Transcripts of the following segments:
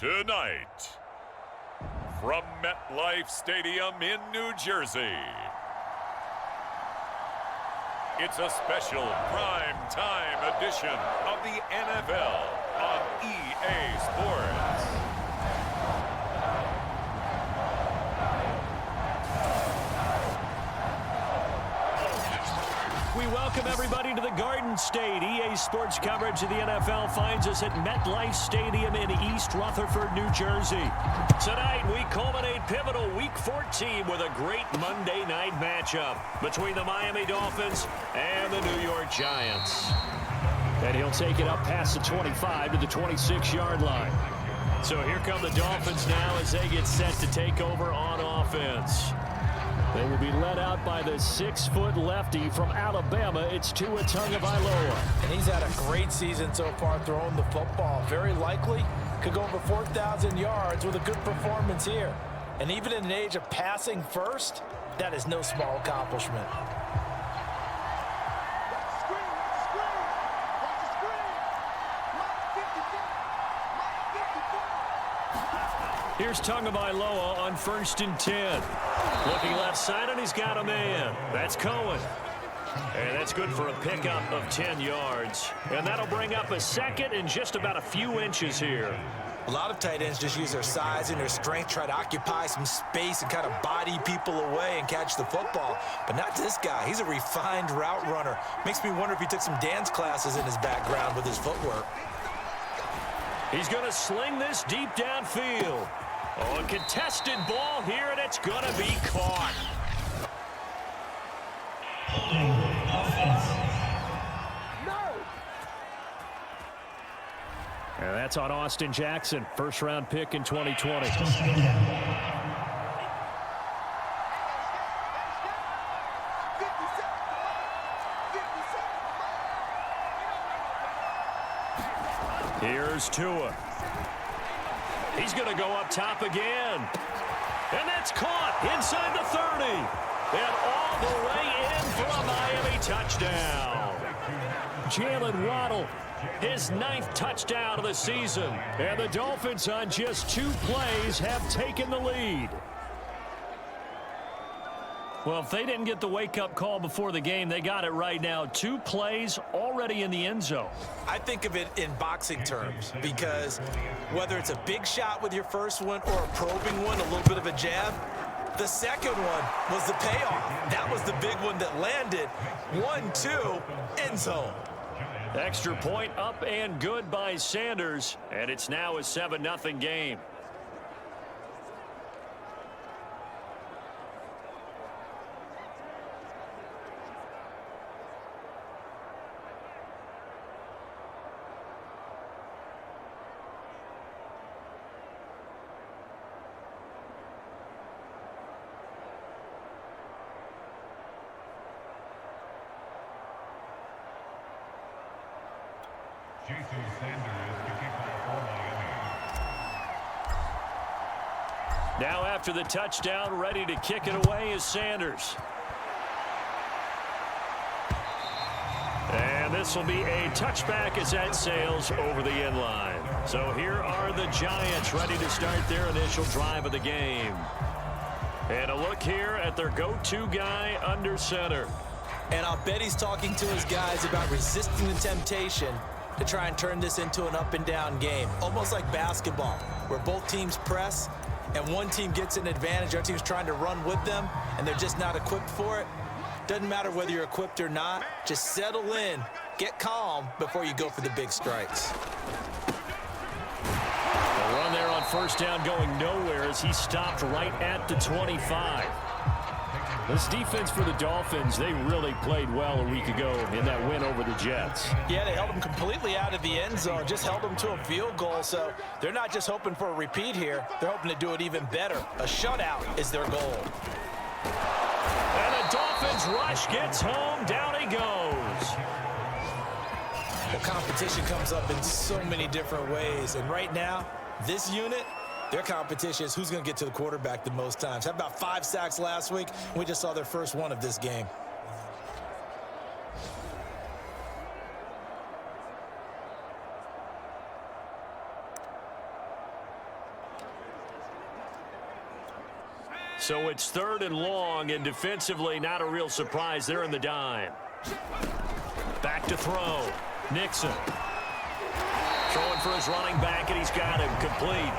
Tonight, from MetLife Stadium in New Jersey, it's a special prime time edition of the NFL on EA Sports. We welcome everybody to the Garden State. EA Sports coverage of the NFL finds us at MetLife Stadium in East Rutherford, New Jersey. Tonight, we culminate pivotal Week 14 with a great Monday night matchup between the Miami Dolphins and the New York Giants. And he'll take it up past the 25 to the 26-yard line. So here come the Dolphins now as they get set to take over on offense. They will be led out by the 6-foot lefty from Alabama. It's Tua Tagovailoa. And he's had a great season so far throwing the football. Very likely could go over 4,000 yards with a good performance here. And even in an age of passing first, that is no small accomplishment. Here's Tagovailoa on 1st and 10. Looking left side, and he's got a man. That's Cohen. And that's good for a pickup of 10 yards. And that'll bring up a second and just about a few inches here. A lot of tight ends just use their size and their strength, try to occupy some space and kind of body people away and catch the football. But not this guy. He's a refined route runner. Makes me wonder if he took some dance classes in his background with his footwork. He's going to sling this deep downfield. Oh, a contested ball here, and it's going to be caught. And that's on Austin Jackson, first-round pick in 2020. Here's Tua. He's going to go up top again. And that's caught inside the 30. And all the way in for a Miami touchdown. Jalen Waddle, his 9th touchdown of the season. And the Dolphins on just 2 plays have taken the lead. Well, if they didn't get the wake-up call before the game, they got it right now. 2 plays already in the end zone. I think of it in boxing terms because whether it's a big shot with your first one or a probing one, a little bit of a jab, the second one was the payoff. That was the big one that landed. 1-2, end zone. Extra point up and good by Sanders, and it's now a 7-0 game. Now after the touchdown, ready to kick it away is Sanders. And this will be a touchback as that sails over the end line. So here are the Giants ready to start their initial drive of the game. And a look here at their go-to guy under center. And I'll bet he's talking to his guys about resisting the temptation to try and turn this into an up-and-down game. Almost like basketball, where both teams press, and one team gets an advantage, our team's trying to run with them, and they're just not equipped for it. Doesn't matter whether you're equipped or not. Just settle in, get calm before you go for the big strikes. A run there on first down going nowhere as he stopped right at the 25. This defense for the Dolphins, they really played well a week ago in that win over the Jets. Yeah, they held them completely out of the end zone, just held them to a field goal. So they're not just hoping for a repeat here. They're hoping to do it even better. A shutout is their goal. And the Dolphins rush gets home. Down he goes. Well, competition comes up in so many different ways. And right now, this unit, their competition is who's going to get to the quarterback the most times. How about 5 sacks last week? We just saw their first one of this game. So it's 3rd and long, and defensively not a real surprise. They're in the dime. Back to throw. Nixon. Throwing for his running back, and he's got him complete.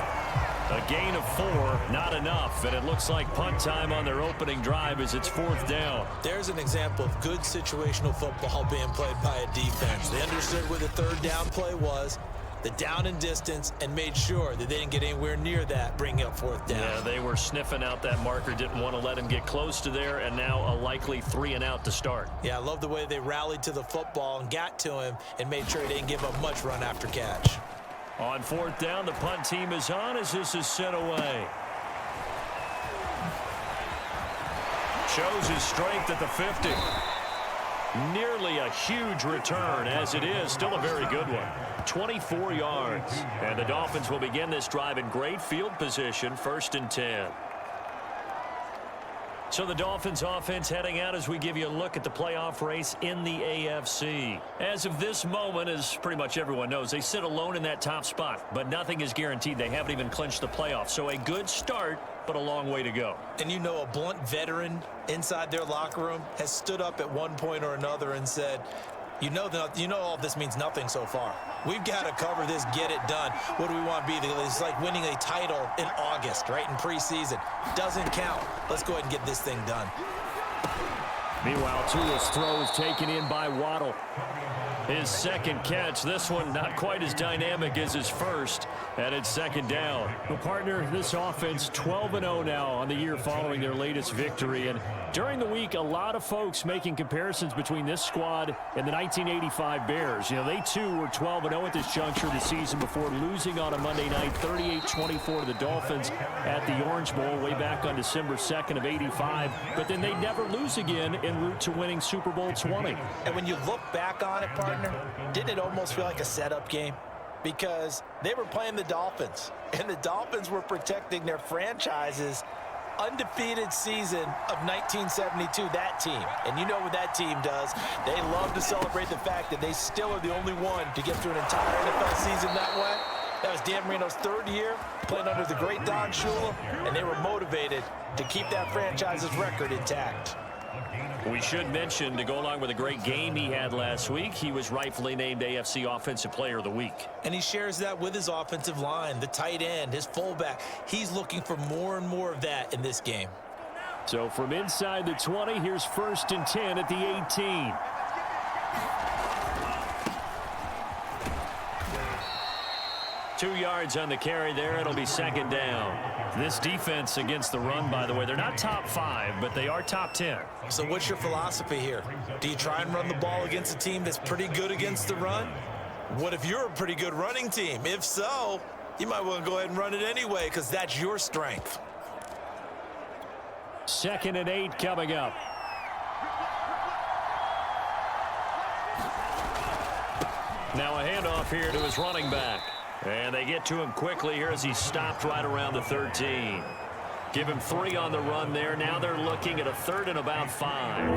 A gain of 4, not enough, and it looks like punt time on their opening drive as it's 4th down. There's an example of good situational football being played by a defense. They understood where the 3rd down play was, the down and distance, and made sure that they didn't get anywhere near that, bringing up 4th down. Yeah, they were sniffing out that marker, didn't want to let him get close to there, and now a likely 3 and out to start. Yeah, I love the way they rallied to the football and got to him and made sure he didn't give up much run after catch. On 4th down, the punt team is on as this is sent away. Shows his strength at the 50. Nearly a huge return, as it is still a very good one. 24 yards. And the Dolphins will begin this drive in great field position, 1st and 10. So the Dolphins offense heading out as we give you a look at the playoff race in the AFC. As of this moment, as pretty much everyone knows, they sit alone in that top spot, but nothing is guaranteed. They haven't even clinched the playoffs. So a good start, but a long way to go. And you know, a blunt veteran inside their locker room has stood up at one point or another and said, you know all this means nothing so far. We've got to cover this, get it done. What do we want to be? It's like winning a title in August, right, in preseason. Doesn't count. Let's go ahead and get this thing done. Meanwhile, Tua's throw is taken in by Waddle. His 2nd catch, this one not quite as dynamic as his first, and it's 2nd down. Well, partner, this offense 12-0 now on the year following their latest victory. And during the week, a lot of folks making comparisons between this squad and the 1985 Bears. You know, they too were 12-0 at this juncture of the season before losing on a Monday night 38-24 to the Dolphins at the Orange Bowl way back on December 2nd of 85. But then they'd never lose again en route to winning Super Bowl 20. And when you look back on it, partner, didn't it almost feel like a setup game? Because they were playing the Dolphins, and the Dolphins were protecting their franchise's undefeated season of 1972, that team. And you know what that team does. They love to celebrate the fact that they still are the only one to get through an entire NFL season that way. That was Dan Marino's 3rd year, playing under the great Don Shula, and they were motivated to keep that franchise's record intact. We should mention, to go along with a great game he had last week, he was rightfully named AFC Offensive Player of the Week. And he shares that with his offensive line, the tight end, his fullback. He's looking for more and more of that in this game. So from inside the 20, here's 1st and 10 at the 18. Two yards on the carry there. It'll be 2nd down. This defense against the run, by the way, they're not top 5, but they are top 10. So what's your philosophy here? Do you try and run the ball against a team that's pretty good against the run? What if you're a pretty good running team? If so, you might want to go ahead and run it anyway because that's your strength. 2nd and 8 coming up. Now a handoff here to his running back. And they get to him quickly here as he's stopped right around the 13. Give him 3 on the run there. Now they're looking at a 3rd and about 5.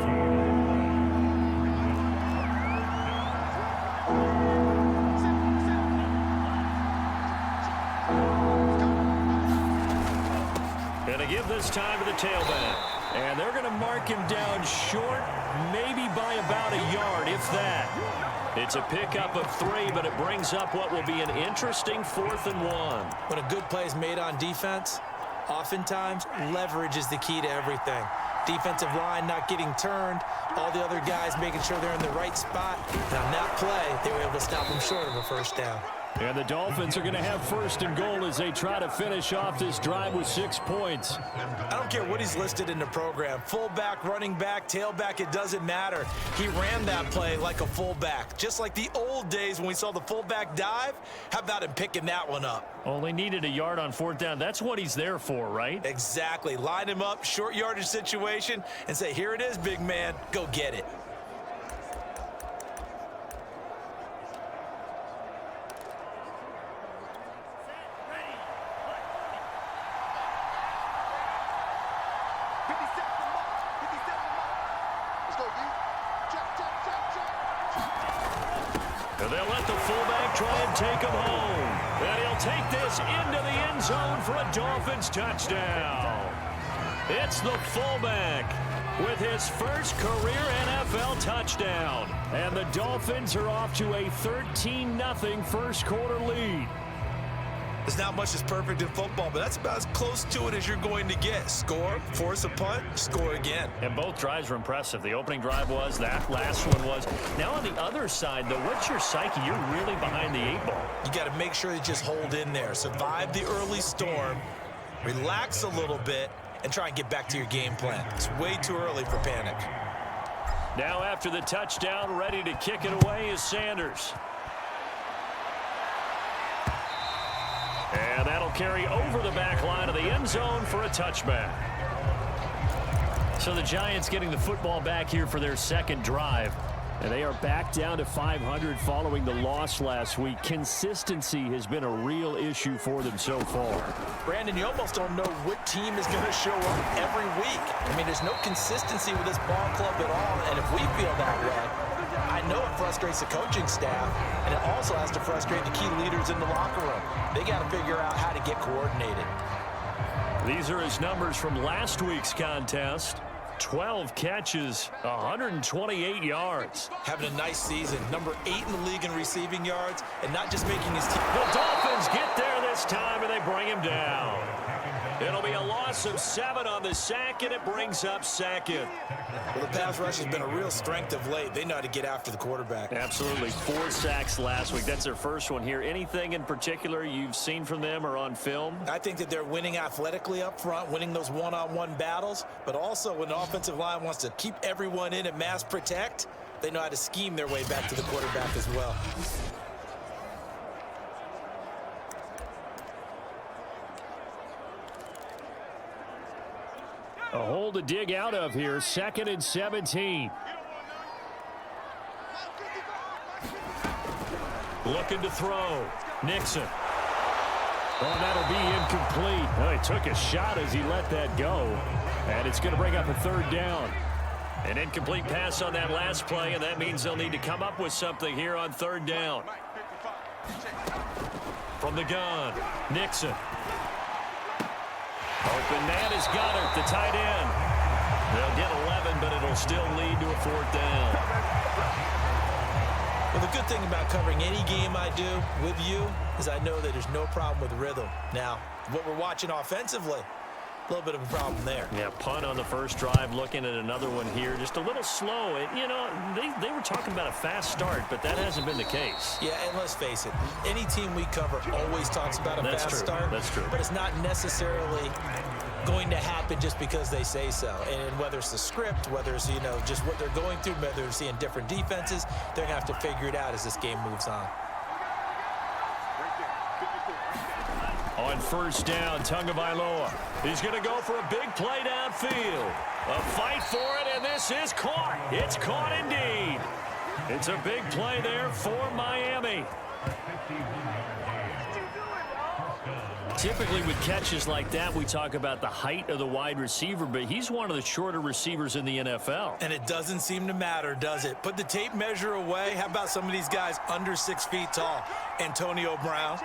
And to give this time to the tailback. And they're going to mark him down short, maybe by about a yard, if that. It's a pickup of 3, but it brings up what will be an interesting 4th and 1. When a good play is made on defense, oftentimes leverage is the key to everything. Defensive line not getting turned, all the other guys making sure they're in the right spot. And on that play, they were able to stop them short of a 1st down. And the Dolphins are going to have 1st and goal as they try to finish off this drive with 6 points. I don't care what he's listed in the program. Fullback, running back, tailback, it doesn't matter. He ran that play like a fullback. Just like the old days when we saw the fullback dive. How about him picking that one up? Only needed a yard on 4th down. That's what he's there for, right? Exactly. Line him up, short yardage situation, and say, here it is, big man. Go get it. And they'll let the fullback try and take him home. And he'll take this into the end zone for a Dolphins touchdown. It's the fullback with his first career NFL touchdown. And the Dolphins are off to a 13-0 first quarter lead. There's not much that's perfect in football, but that's about as close to it as you're going to get. Score, force a punt, score again. And both drives were impressive. The opening drive was, that last one was. Now on the other side, though, what's your psyche? You're really behind the 8 ball. You got to make sure you just hold in there. Survive the early storm, relax a little bit, and try and get back to your game plan. It's way too early for panic. Now after the touchdown, ready to kick it away is Sanders. And that'll carry over the back line of the end zone for a touchback. So the Giants getting the football back here for their second drive. And they are back down to 500 following the loss last week. Consistency has been a real issue for them so far. Brandon, you almost don't know what team is going to show up every week. I mean, there's no consistency with this ball club at all. And if we feel that way, I know it frustrates the coaching staff, and it also has to frustrate the key leaders in the locker room. They got to figure out how to get coordinated. These are his numbers from last week's contest. 12 catches, 128 yards. Having a nice season. Number 8 in the league in receiving yards, and not just making his team. The Dolphins get there this time, and they bring him down. It'll be a loss of 7 on the sack, and it brings up second. Well, the pass rush has been a real strength of late. They know how to get after the quarterback. Absolutely. 4 sacks last week. That's their first one here. Anything in particular you've seen from them or on film? I think that they're winning athletically up front, winning those one-on-one battles, but also when the offensive line wants to keep everyone in and mass protect, they know how to scheme their way back to the quarterback as well. A hole to dig out of here. 2nd and 17. Looking to throw. Nixon. Oh, that'll be incomplete. Oh, he took a shot as he let that go. And it's going to bring up a 3rd down. An incomplete pass on that last play, and that means they'll need to come up with something here on 3rd down. From the gun, Nixon. Open man is Goddard, the tight end. They'll get 11, but it'll still lead to a 4th down. Well, the good thing about covering any game I do with you is I know that there's no problem with rhythm. Now, what we're watching offensively, a little bit of a problem there. Yeah, punt on the first drive, looking at another one here. Just a little slow. You know, they were talking about a fast start, but that hasn't been the case. Yeah, and let's face it, any team we cover always talks about a fast start. That's true. But it's not necessarily going to happen just because they say so. And whether it's the script, whether it's, you know, just what they're going through, whether they're seeing different defenses, they're going to have to figure it out as this game moves on. On 1st down, Tagovailoa. He's going to go for a big play downfield. A fight for it, and this is caught. It's caught indeed. It's a big play there for Miami. Typically with catches like that, we talk about the height of the wide receiver, but he's one of the shorter receivers in the NFL. And it doesn't seem to matter, does it? Put the tape measure away. How about some of these guys under 6 feet tall? Antonio Brown,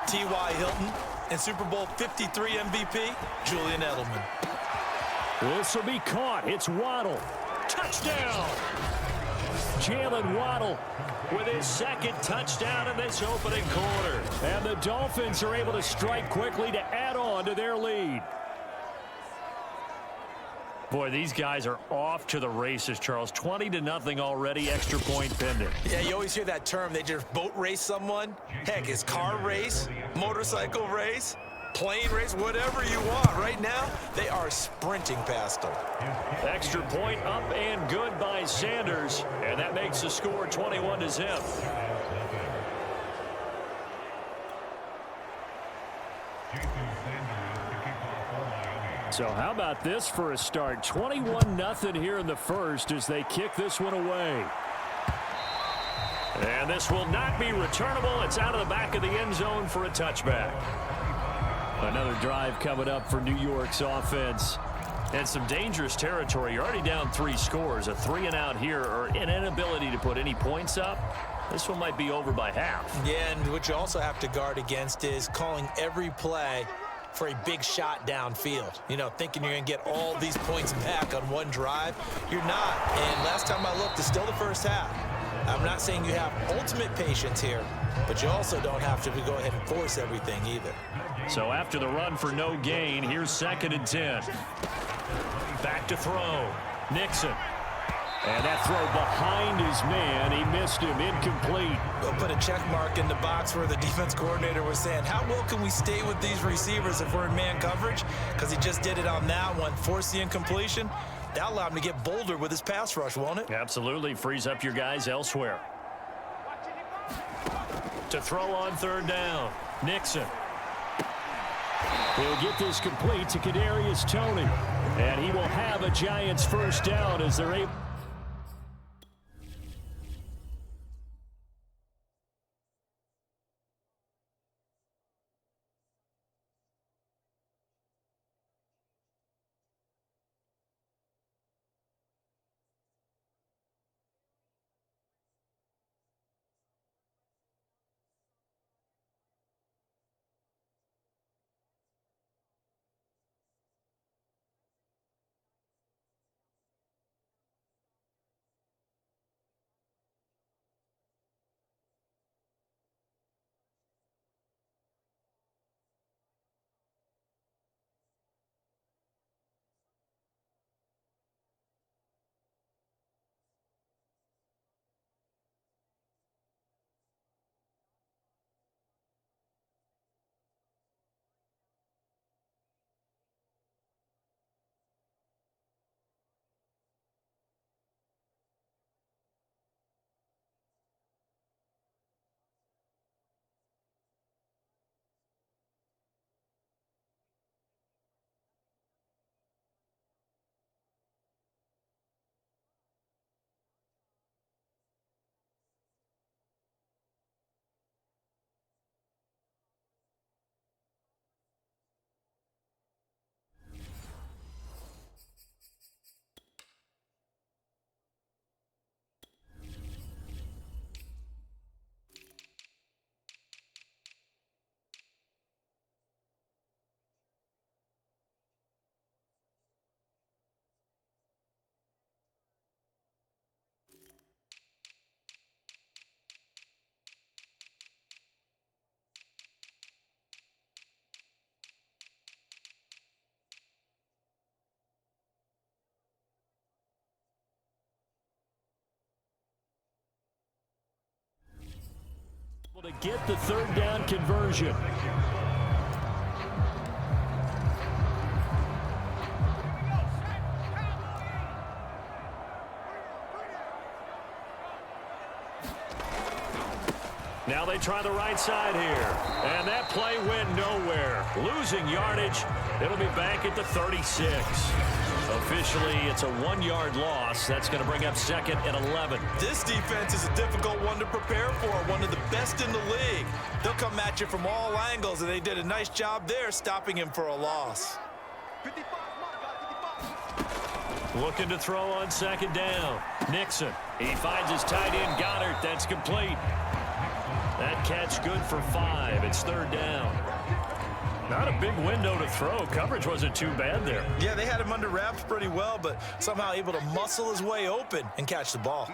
T.Y. Hilton, and Super Bowl 53 MVP, Julian Edelman. This will be caught. It's Waddle. Touchdown! Jalen Waddle with his 2nd touchdown in this opening quarter. And the Dolphins are able to strike quickly to add on to their lead. Boy, these guys are off to the races, Charles. 20-0 already, extra point pending. Yeah, you always hear that term. They just boat race someone. Heck, it's car race, motorcycle race, plane race, whatever you want. Right now, they are sprinting past them. Extra point up and good by Sanders. And that makes the score 21-0. So how about this for a start? 21-0 here in the first as they kick this one away. And this will not be returnable. It's out of the back of the end zone for a touchback. Another drive coming up for New York's offense. And some dangerous territory. You're already down 3 scores. A 3-and-out here, or an inability to put any points up. This one might be over by half. Yeah, and what you also have to guard against is calling every play for a big shot downfield. You know, thinking you're going to get all these points back on one drive. You're not. And last time I looked, it's still the first half. I'm not saying you have ultimate patience here, but you also don't have to go ahead and force everything either. So after the run for no gain, here's 2nd and 10. Back to throw. Nixon. And that throw behind his man. He missed him. Incomplete. We'll put a check mark in the box where the defense coordinator was saying, how well can we stay with these receivers if we're in man coverage? Because he just did it on that one. Forced the incompletion. That'll allow him to get bolder with his pass rush, won't it? Absolutely. Frees up your guys elsewhere. To throw on 3rd down. Nixon. He'll get this complete to Kadarius Toney. And he will have a Giants first down as they're able. To get the 3rd down conversion. Now they try the right side here. And that play went nowhere. Losing yardage. It'll be back at the 36. Officially, it's a 1-yard loss. That's going to bring up 2nd and 11. This defense is a difficult one to prepare for, one of the best in the league. They'll come at you from all angles, and they did a nice job there stopping him for a loss. Looking to throw on 2nd down. Nixon. He finds his tight end, Goddard. That's complete. That catch good for 5. It's 3rd down. Not a big window to throw. Coverage wasn't too bad there. Yeah, they had him under wraps pretty well, but somehow able to muscle his way open and catch the ball.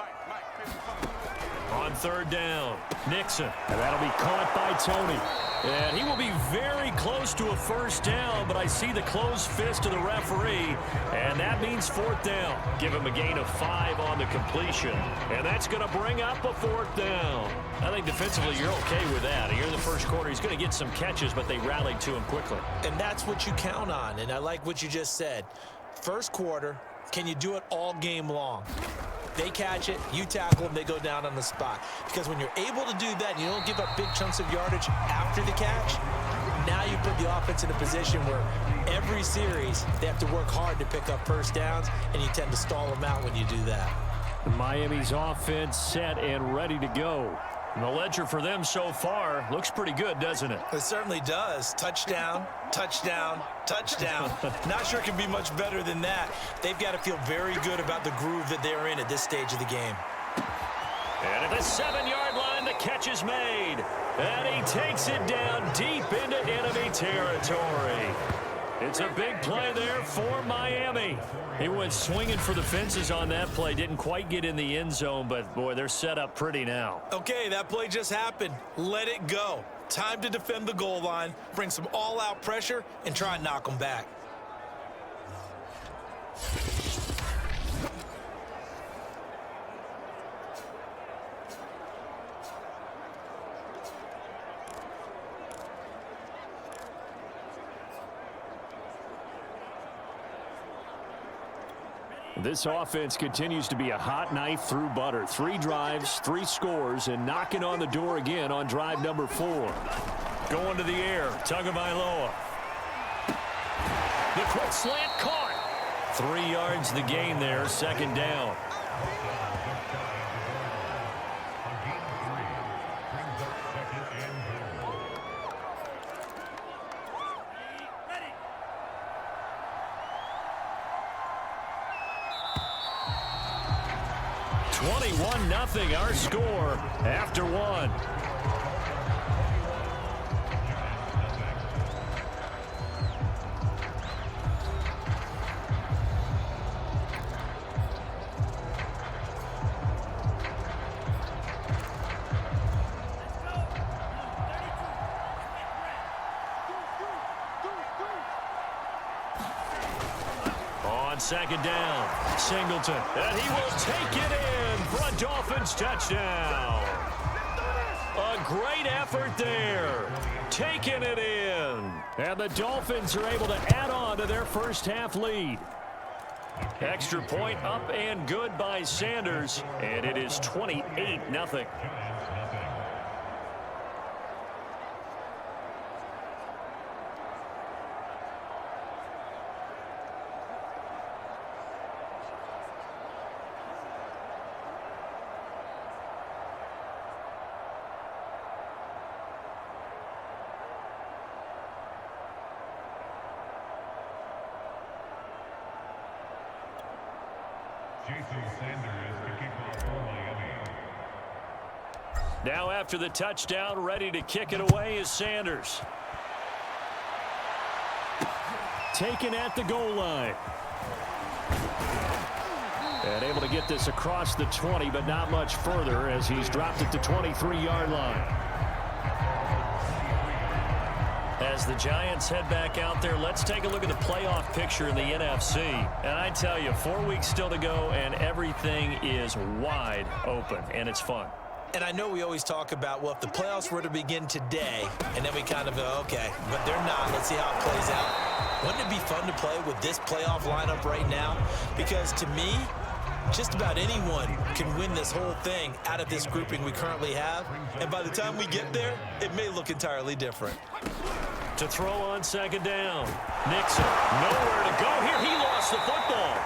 On 3rd down, Nixon. And that'll be caught by Toney. And he will be very close to a first down, but I see the closed fist of the referee, and that means 4th down. Give him a gain of 5 on the completion, and that's going to bring up a 4th down. I think defensively you're okay with that. Here in the first quarter, he's going to get some catches, but they rallied to him quickly. And that's what you count on, and I like what you just said. First quarter, can you do it all game long? They catch it, you tackle them, they go down on the spot. Because when you're able to do that and you don't give up big chunks of yardage after the catch, now you put the offense in a position where every series they have to work hard to pick up first downs, and you tend to stall them out when you do that. Miami's offense set and ready to go. And the ledger for them so far looks pretty good, doesn't it? It certainly does. Touchdown, touchdown, touchdown. Not sure it can be much better than that. They've got to feel very good about the groove that they're in at this stage of the game. And at the 7-yard line, the catch is made. And he takes it down deep into enemy territory. It's a big play there for Miami. He went swinging for the fences on that play. Didn't quite get in the end zone, but, boy, they're set up pretty now. Okay, that play just happened. Let it go. Time to defend the goal line, bring some all-out pressure, and try and knock them back. This offense continues to be a hot knife through butter. 3 drives, 3 scores, and knocking on the door again on drive number 4. Going to the air, Tagovailoa. The quick slant caught. 3 yards the gain there, second down. Nothing, our score after 1. On second down, Singleton, and he will take it in for a Dolphins touchdown. A great effort there, taking it in. And the Dolphins are able to add on to their first half lead. Extra point up and good by Sanders, and it is 28-0. Now after the touchdown, ready to kick it away is Sanders. Taken at the goal line. And able to get this across the 20, but not much further as he's dropped at the 23-yard line. As the Giants head back out there, let's take a look at the playoff picture in the NFC. And I tell you, 4 weeks still to go, and everything is wide open, and it's fun. And I know we always talk about, well, if the playoffs were to begin today, and then we kind of go, okay, but they're not. Let's see how it plays out. Wouldn't it be fun to play with this playoff lineup right now? Because to me, just about anyone can win this whole thing out of this grouping we currently have. And by the time we get there, it may look entirely different. To throw on second down. Nixon, nowhere to go here. He lost the football.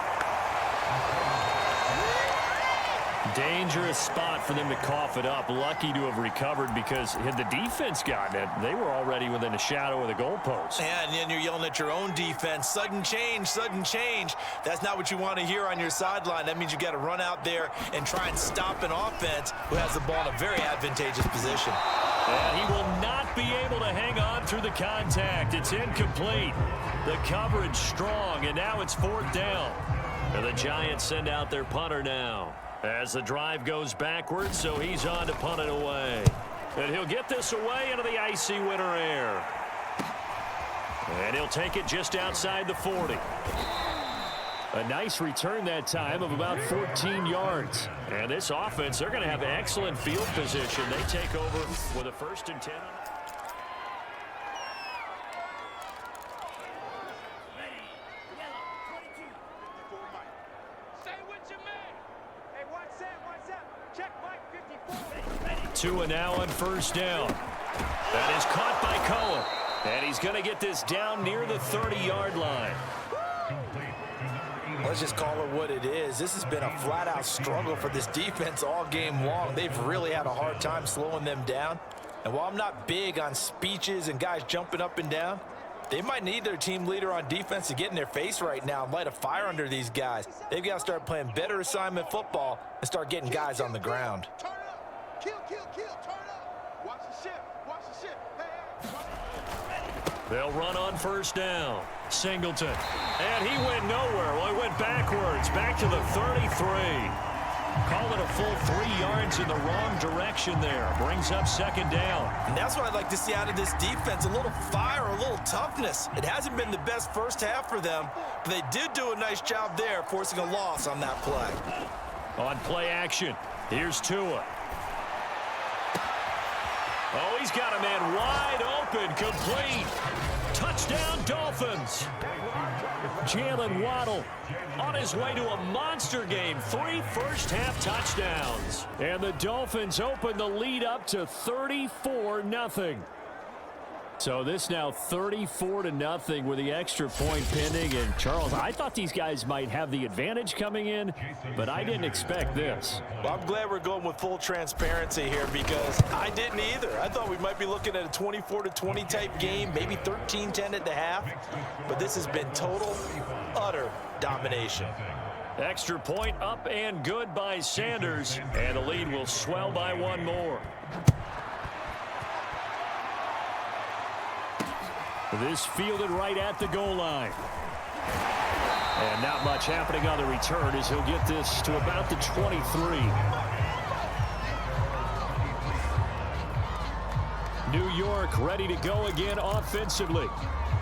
Dangerous spot for them to cough it up. Lucky to have recovered because had the defense gotten it, they were already within a shadow of the goalpost. Yeah, and then you're yelling at your own defense. Sudden change, sudden change. That's not what you want to hear on your sideline. That means you got to run out there and try and stop an offense who has the ball in a very advantageous position. And he will not be able to hang on through the contact. It's incomplete. The coverage strong, and now it's 4th down. And the Giants send out their punter now. As the drive goes backwards, so he's on to punt it away. And he'll get this away into the icy winter air. And he'll take it just outside the 40. A nice return that time of about 14 yards. And this offense, they're going to have excellent field position. They take over with a 1st and 10. Tua now on 1st down. That is caught by Cohen. And he's going to get this down near the 30-yard line. Let's just call it what it is. This has been a flat-out struggle for this defense all game long. They've really had a hard time slowing them down. And while I'm not big on speeches and guys jumping up and down, they might need their team leader on defense to get in their face right now and light a fire under these guys. They've got to start playing better assignment football and start getting guys on the ground. Kill, turn up. Watch the ship. Hey. They'll run on first down. Singleton. And he went nowhere. Well, he went backwards. Back to the 33. Call it a full 3 yards in the wrong direction there. Brings up second down. And that's what I'd like to see out of this defense. A little fire, a little toughness. It hasn't been the best first half for them, but they did do a nice job there, forcing a loss on that play. On play action, here's Tua. Oh, he's got a man wide open, complete. Touchdown, Dolphins. Jalen Waddle on his way to a monster game. 3 first-half touchdowns. And the Dolphins open the lead up to 34-0. So this now 34-0 with the extra point pending. And Charles, I thought these guys might have the advantage coming in, but I didn't expect this. Well, I'm glad we're going with full transparency here because I didn't either. I thought we might be looking at a 24-20 type game, maybe 13-10 at the half. But this has been total, utter domination. Extra point up and good by Sanders. And the lead will swell by 1 more. This fielded right at the goal line. And not much happening on the return as he'll get this to about the 23. New York ready to go again offensively.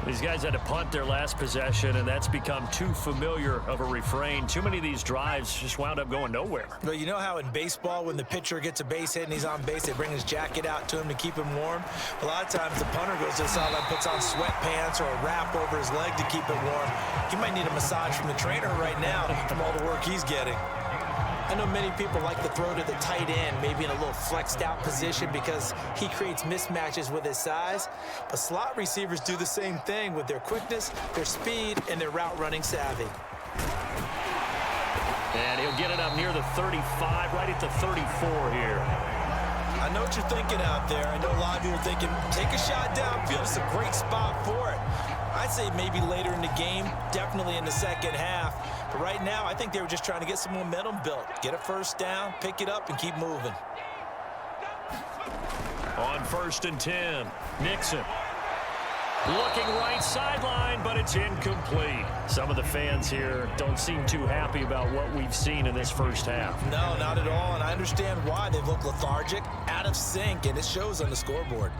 These guys had to punt their last possession, and that's become too familiar of a refrain. Too many of these drives just wound up going nowhere. But you know how in baseball, when the pitcher gets a base hit and he's on base, they bring his jacket out to him to keep him warm? A lot of times the punter goes to the sideline, puts on sweatpants or a wrap over his leg to keep it warm. He might need a massage from the trainer right now from all the work he's getting. I know many people like to throw to the tight end, maybe in a little flexed out position because he creates mismatches with his size. But slot receivers do the same thing with their quickness, their speed, and their route running savvy. And he'll get it up near the 35, right at the 34 here. I know what you're thinking out there. I know a lot of you are thinking, take a shot downfield. It's a great spot for it. I'd say maybe later in the game, definitely in the second half. But right now, I think they were just trying to get some momentum built. Get a first down, pick it up, and keep moving. On 1st and 10, Nixon. Looking right sideline, but it's incomplete. Some of the fans here don't seem too happy about what we've seen in this first half. No, not at all, and I understand why. They look lethargic, out of sync, and it shows on the scoreboard.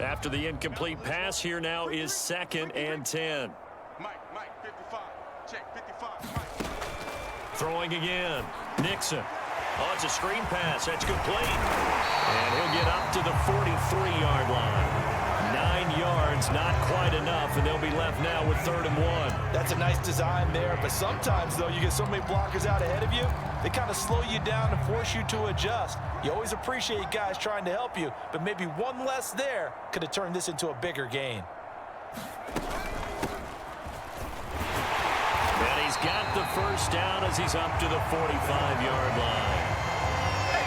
After the incomplete pass, here now is 2nd and 10. Mike, 55. Check, 55. Mike. Throwing again. Nixon. Oh, it's a screen pass. That's complete. And he'll get up to the 43-yard line. 9 yards, not quite enough, and they'll be left now with 3rd and 1. That's a nice design there, but sometimes, though, you get so many blockers out ahead of you, they kind of slow you down and force you to adjust. You always appreciate guys trying to help you, but maybe one less there could have turned this into a bigger gain. And he's got the first down as he's up to the 45-yard line.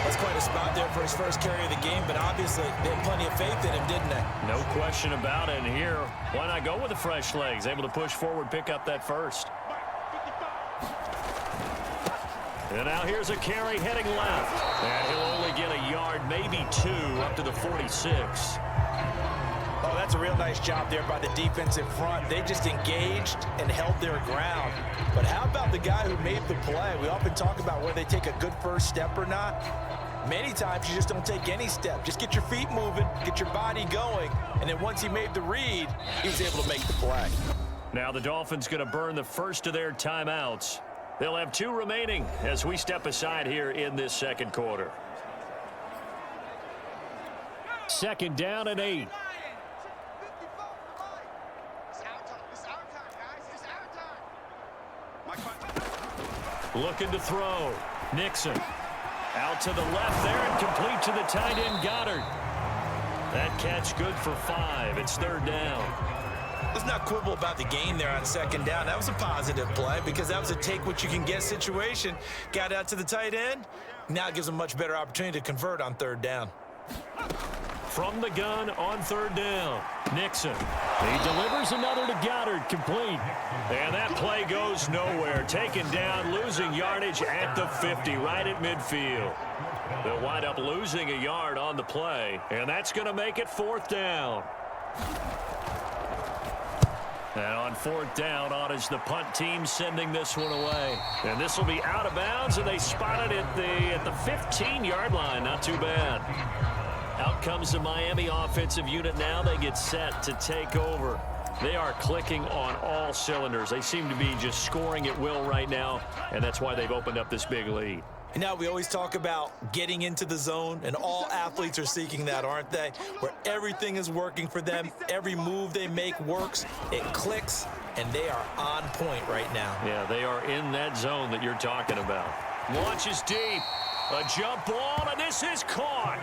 That's quite a spot there for his first carry of the game, but obviously they had plenty of faith in him, didn't they? No question about it. And here, why not go with the fresh legs? Able to push forward, pick up that first. And now here's a carry heading left. And he'll only get a yard, maybe 2, up to the 46. Oh, that's a real nice job there by the defense in front. They just engaged and held their ground. But how about the guy who made the play? We often talk about whether they take a good first step or not. Many times you just don't take any step. Just get your feet moving, get your body going, and then once he made the read, he was able to make the play. Now the Dolphins going to burn the first of their timeouts. They'll have 2 remaining as we step aside here in this second quarter. 2nd down and 8. Looking to throw. Nixon. Out to the left there and complete to the tight end, Goddard. That catch good for 5. It's 3rd down. Let's not quibble about the gain there on 2nd down. That was a positive play because that was a take-what-you-can-get situation. Got out to the tight end. Now it gives them a much better opportunity to convert on 3rd down. From the gun on 3rd down. Nixon. He delivers another to Goddard, complete. And that play goes nowhere. Taken down, losing yardage at the 50, right at midfield. They'll wind up losing a yard on the play, and that's going to make it 4th down. And on fourth down, on is the punt team sending this one away. And this will be out of bounds, and they spotted it at the 15-yard line. Not too bad. Out comes the Miami offensive unit now. They get set to take over. They are clicking on all cylinders. They seem to be just scoring at will right now, and that's why they've opened up this big lead. And now we always talk about getting into the zone, and all athletes are seeking that, aren't they? Where everything is working for them, every move they make works, it clicks, and they are on point right now. Yeah, they are in that zone that you're talking about. Launches deep, a jump ball, and this is caught.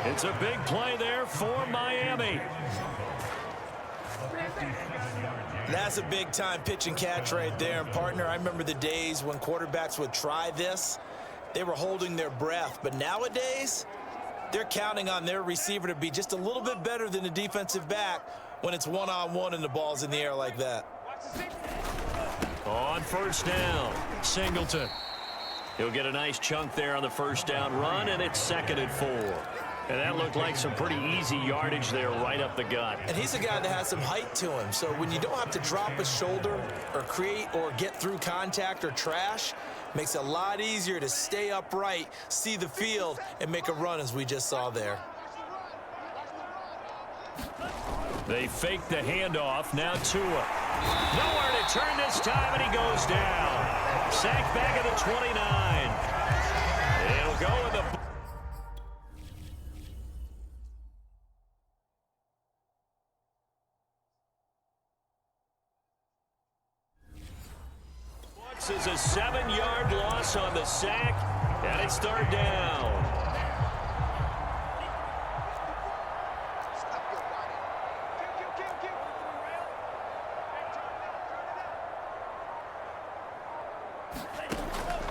It's a big play there for Miami. That's a big-time pitch and catch right there. And, partner, I remember the days when quarterbacks would try this. They were holding their breath. But nowadays, they're counting on their receiver to be just a little bit better than the defensive back when it's one-on-one and the ball's in the air like that. On first down, Singleton. He'll get a nice chunk there on the first down run, and it's 2nd and 4. And that looked like some pretty easy yardage there right up the gut. And he's a guy that has some height to him. So when you don't have to drop a shoulder or create or get through contact or trash, makes it a lot easier to stay upright, see the field, and make a run as we just saw there. They fake the handoff. Now Tua. Nowhere to turn this time, and he goes down. Sacked back at the 29. It'll go in the... is a 7-yard loss on the sack, and it's 3rd down.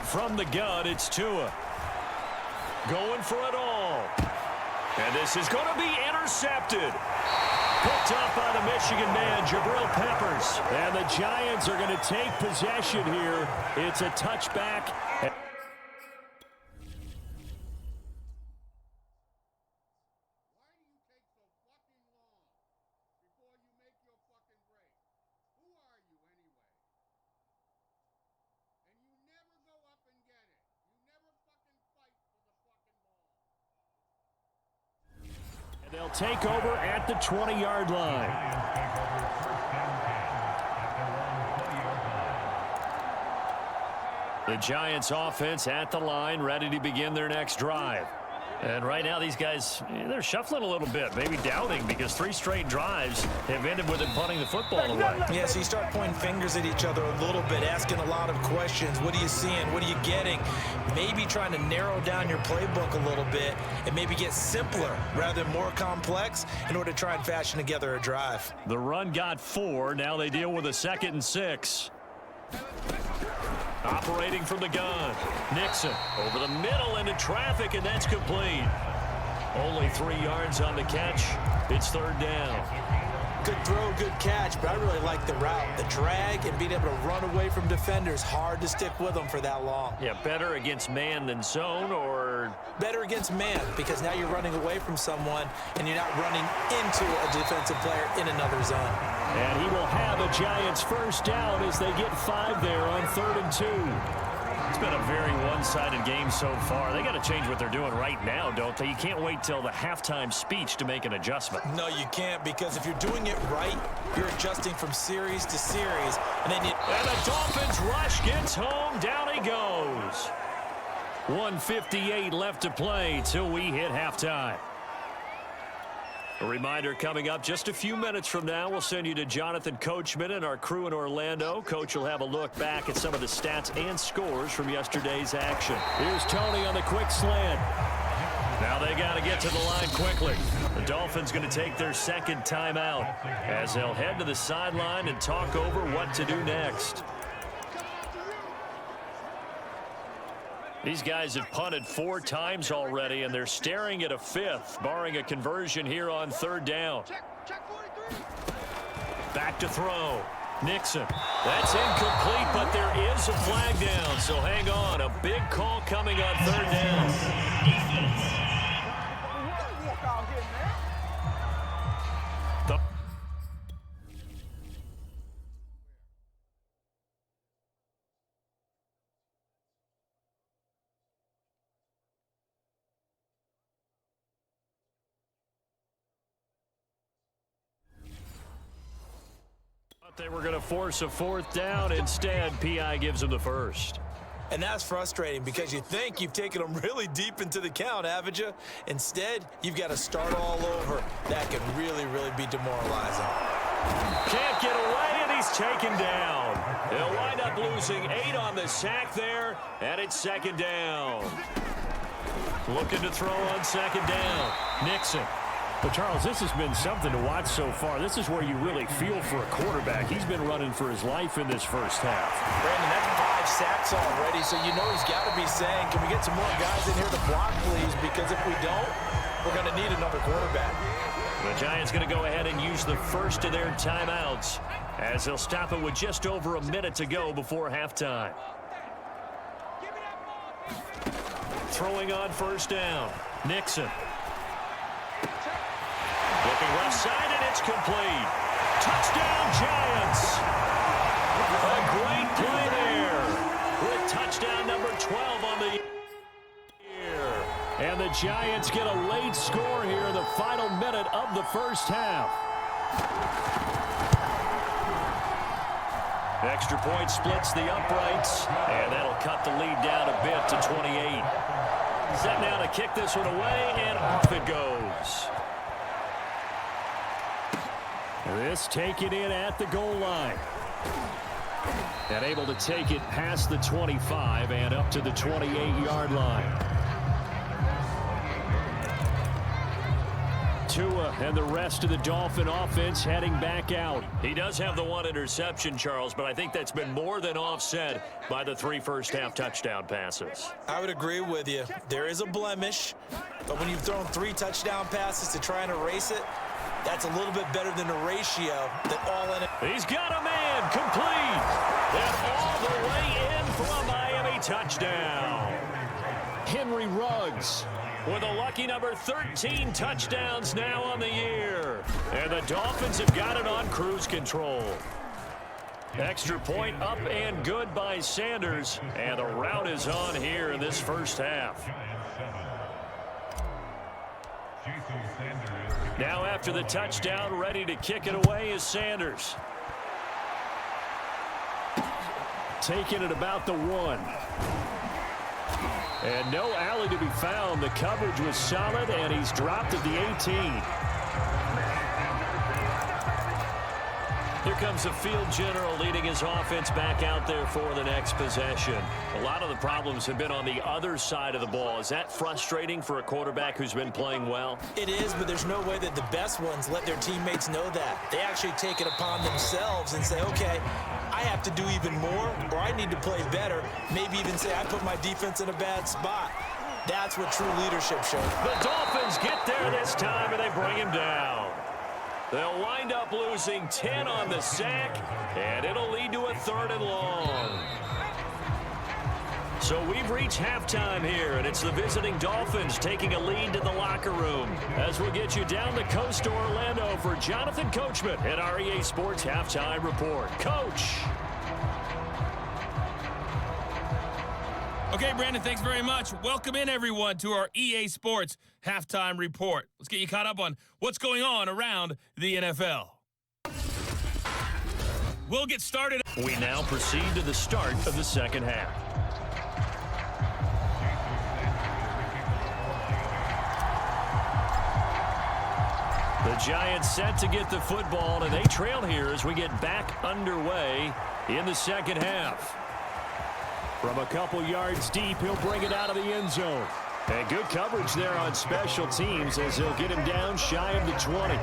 From the gun, it's Tua. Going for it all. And this is going to be intercepted. Picked up by the Michigan man, Jabril Peppers. And the Giants are going to take possession here. It's a touchback. They'll take over at the 20-yard line. The Giants offense at the line, ready to begin their next drive. And right now these guys, they're shuffling a little bit, maybe doubting, because 3 straight drives have ended with them punting the football away. Yeah, so you start pointing fingers at each other a little bit, asking a lot of questions. What are you seeing? What are you getting? Maybe trying to narrow down your playbook a little bit and maybe get simpler rather than more complex in order to try and fashion together a drive. The run got 4. Now they deal with a 2nd and 6. Operating from the gun. Nixon over the middle into traffic, and that's complete. Only 3 yards on the catch. It's 3rd down. Good throw, good catch, but I really like the route. The drag and being able to run away from defenders. Hard to stick with them for that long. Yeah, better against man than zone, or? Better against man, because now you're running away from someone and you're not running into a defensive player in another zone. And he will have a Giants first down as they get 5 there on 3rd and 2. It's been a very one-sided game so far. They got to change what they're doing right now, don't they? You can't wait till the halftime speech to make an adjustment. No, you can't, because if you're doing it right, you're adjusting from series to series. And then and the Dolphins rush gets home. Down he goes. 1:58 left to play till we hit halftime. A reminder coming up just a few minutes from now. We'll send you to Jonathan Coachman and our crew in Orlando. Coach will have a look back at some of the stats and scores from yesterday's action. Here's Tony on the quick slant. Now they got to get to the line quickly. The Dolphins going to take their 2nd timeout as they'll head to the sideline and talk over what to do next. These guys have punted 4 times already, and they're staring at a 5th, barring a conversion here on 3rd down. Back to throw. Nixon. That's incomplete, but there is a flag down, so hang on. A big call coming on 3rd down. They were going to force a fourth down. Instead, P.I. gives them the first. And that's frustrating because you think you've taken them really deep into the count, haven't you? Instead, you've got to start all over. That can really, really be demoralizing. Can't get away, and he's taken down. They'll wind up losing 8 on the sack there, and it's second down. Looking to throw on second down. Nixon. But, Charles, this has been something to watch so far. This is where you really feel for a quarterback. He's been running for his life in this first half. Brandon, that's 5 sacks already, so you know he's got to be saying, can we get some more guys in here to block, please? Because if we don't, we're going to need another quarterback. The Giants going to go ahead and use the first of their timeouts as they'll stop it with just over a minute to go before halftime. Throwing on first down. Nixon. Looking left side, and it's complete. Touchdown, Giants. A great play there with touchdown number 12 on the year. And the Giants get a late score here in the final minute of the first half. Extra point splits the uprights, and that'll cut the lead down a bit to 28. Set now to kick this one away, and off it goes. This taken in at the goal line. And able to take it past the 25 and up to the 28-yard line. Tua and the rest of the Dolphin offense heading back out. He does have the 1 interception, Charles, but I think that's been more than offset by the 3 first-half touchdown passes. I would agree with you. There is a blemish, but when you've thrown 3 touchdown passes to try and erase it, that's a little bit better than a ratio that all in it. He's got a man complete. And all the way in for a Miami touchdown. Henry Ruggs with a lucky number 13 touchdowns now on the year. And the Dolphins have got it on cruise control. Extra point up and good by Sanders. And the rout is on here in this first half. Now after the touchdown, ready to kick it away is Sanders. Taking it about the 1. And no alley to be found. The coverage was solid, and he's dropped at the 18. Here comes the field general leading his offense back out there for the next possession. A lot of the problems have been on the other side of the ball. Is that frustrating for a quarterback who's been playing well? It is, but there's no way that the best ones let their teammates know that. They actually take it upon themselves and say, okay, I have to do even more, or I need to play better. Maybe even say I put my defense in a bad spot. That's what true leadership shows. The Dolphins get there this time, and they bring him down. They'll wind up losing 10 on the sack, and it'll lead to a 3rd and long. So we've reached halftime here, and it's the visiting Dolphins taking a lead to the locker room. As we'll get you down the coast to Orlando for Jonathan Coachman at our EA Sports Halftime Report. Coach. Okay, Brandon, thanks very much. Welcome in, everyone, to our EA Sports Halftime Report. Let's get you caught up on what's going on around the NFL. We'll get started. We now proceed to the start of the second half. The Giants set to get the football, and they trail here as we get back underway in the second half. From a couple yards deep, he'll bring it out of the end zone. And good coverage there on special teams as they'll get him down shy of the 20.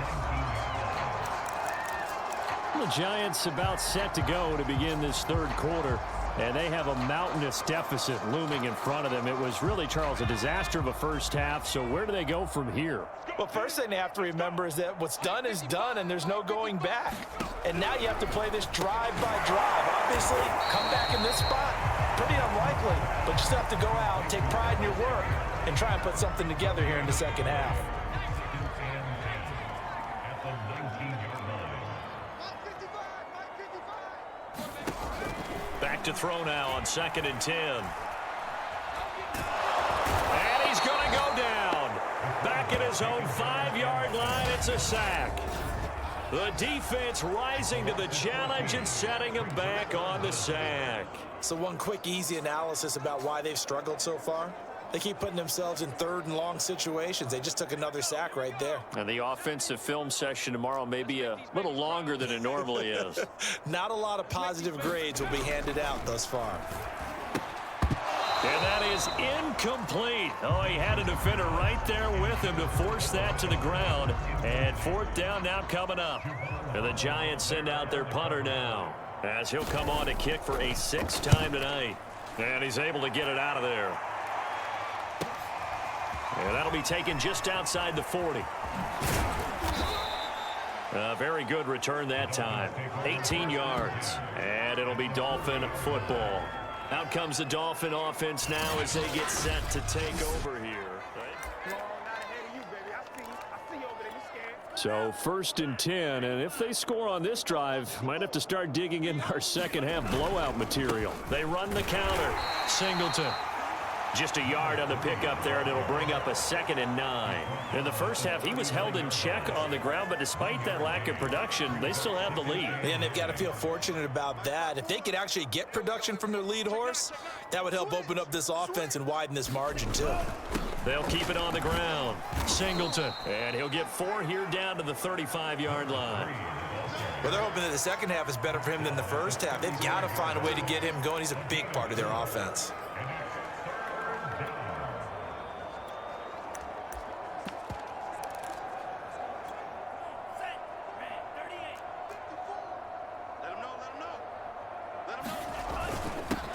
The Giants about set to go to begin this third quarter, and they have a mountainous deficit looming in front of them. It was really, Charles, a disaster of a first half, so where do they go from here? Well, first thing they have to remember is that what's done is done, and there's no going back. And now you have to play this drive by drive. Obviously, come back in this spot, pretty unlikely, but you still have to go out, take pride in your work, and try and put something together here in the second half. Back to throw now on 2nd and 10. And he's going to go down. Back at his own 5-yard line, it's a sack. The defense rising to the challenge and setting them back on the sack. So one quick, easy analysis about why they've struggled so far. They keep putting themselves in 3rd and long situations. They just took another sack right there. And the offensive film session tomorrow may be a little longer than it normally is. Not a lot of positive grades will be handed out thus far. And that is incomplete. Oh, he had a defender right there with him to force that to the ground. And 4th down now coming up. And the Giants send out their punter now, as he'll come on to kick for a 6th time tonight. And he's able to get it out of there. And that'll be taken just outside the 40. A very good return that time. 18 yards. And it'll be Dolphin football. Out comes the Dolphin offense now as they get set to take over here. So 1st and 10, and if they score on this drive, might have to start digging in our second half blowout material. They run the counter. Singleton. Just a yard on the pickup there, and it'll bring up a 2nd and 9. In the first half, he was held in check on the ground, but despite that lack of production, they still have the lead. And they've got to feel fortunate about that. If they could actually get production from their lead horse, that would help open up this offense and widen this margin, too. They'll keep it on the ground. Singleton. And he'll get 4 here down to the 35-yard line. Well, they're hoping that the second half is better for him than the first half. They've got to find a way to get him going. He's a big part of their offense.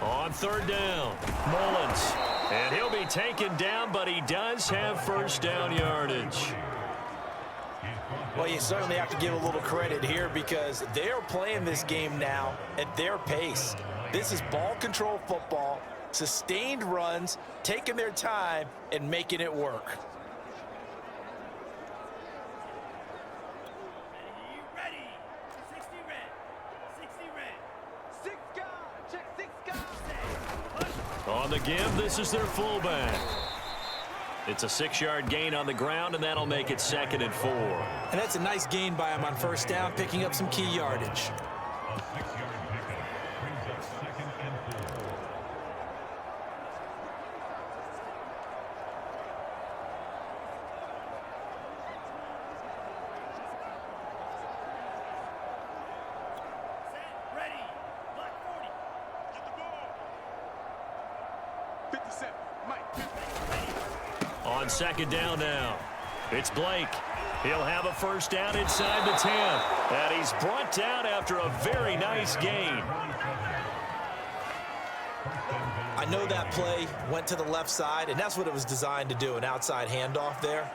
On 3rd down, Mullins. And he'll be taken down, but he does have 1st down yardage. Well, you certainly have to give a little credit here because they're playing this game now at their pace. This is ball control football, sustained runs, taking their time and making it work. On the give, this is their fullback. It's a 6-yard gain on the ground, and that'll make it 2nd and 4. And that's a nice gain by him on 1st down, picking up some key yardage. On 2nd down now, it's Blake. He'll have a 1st down inside the 10. And he's brought down after a very nice gain. I know that play went to the left side, and that's what it was designed to do, an outside handoff there.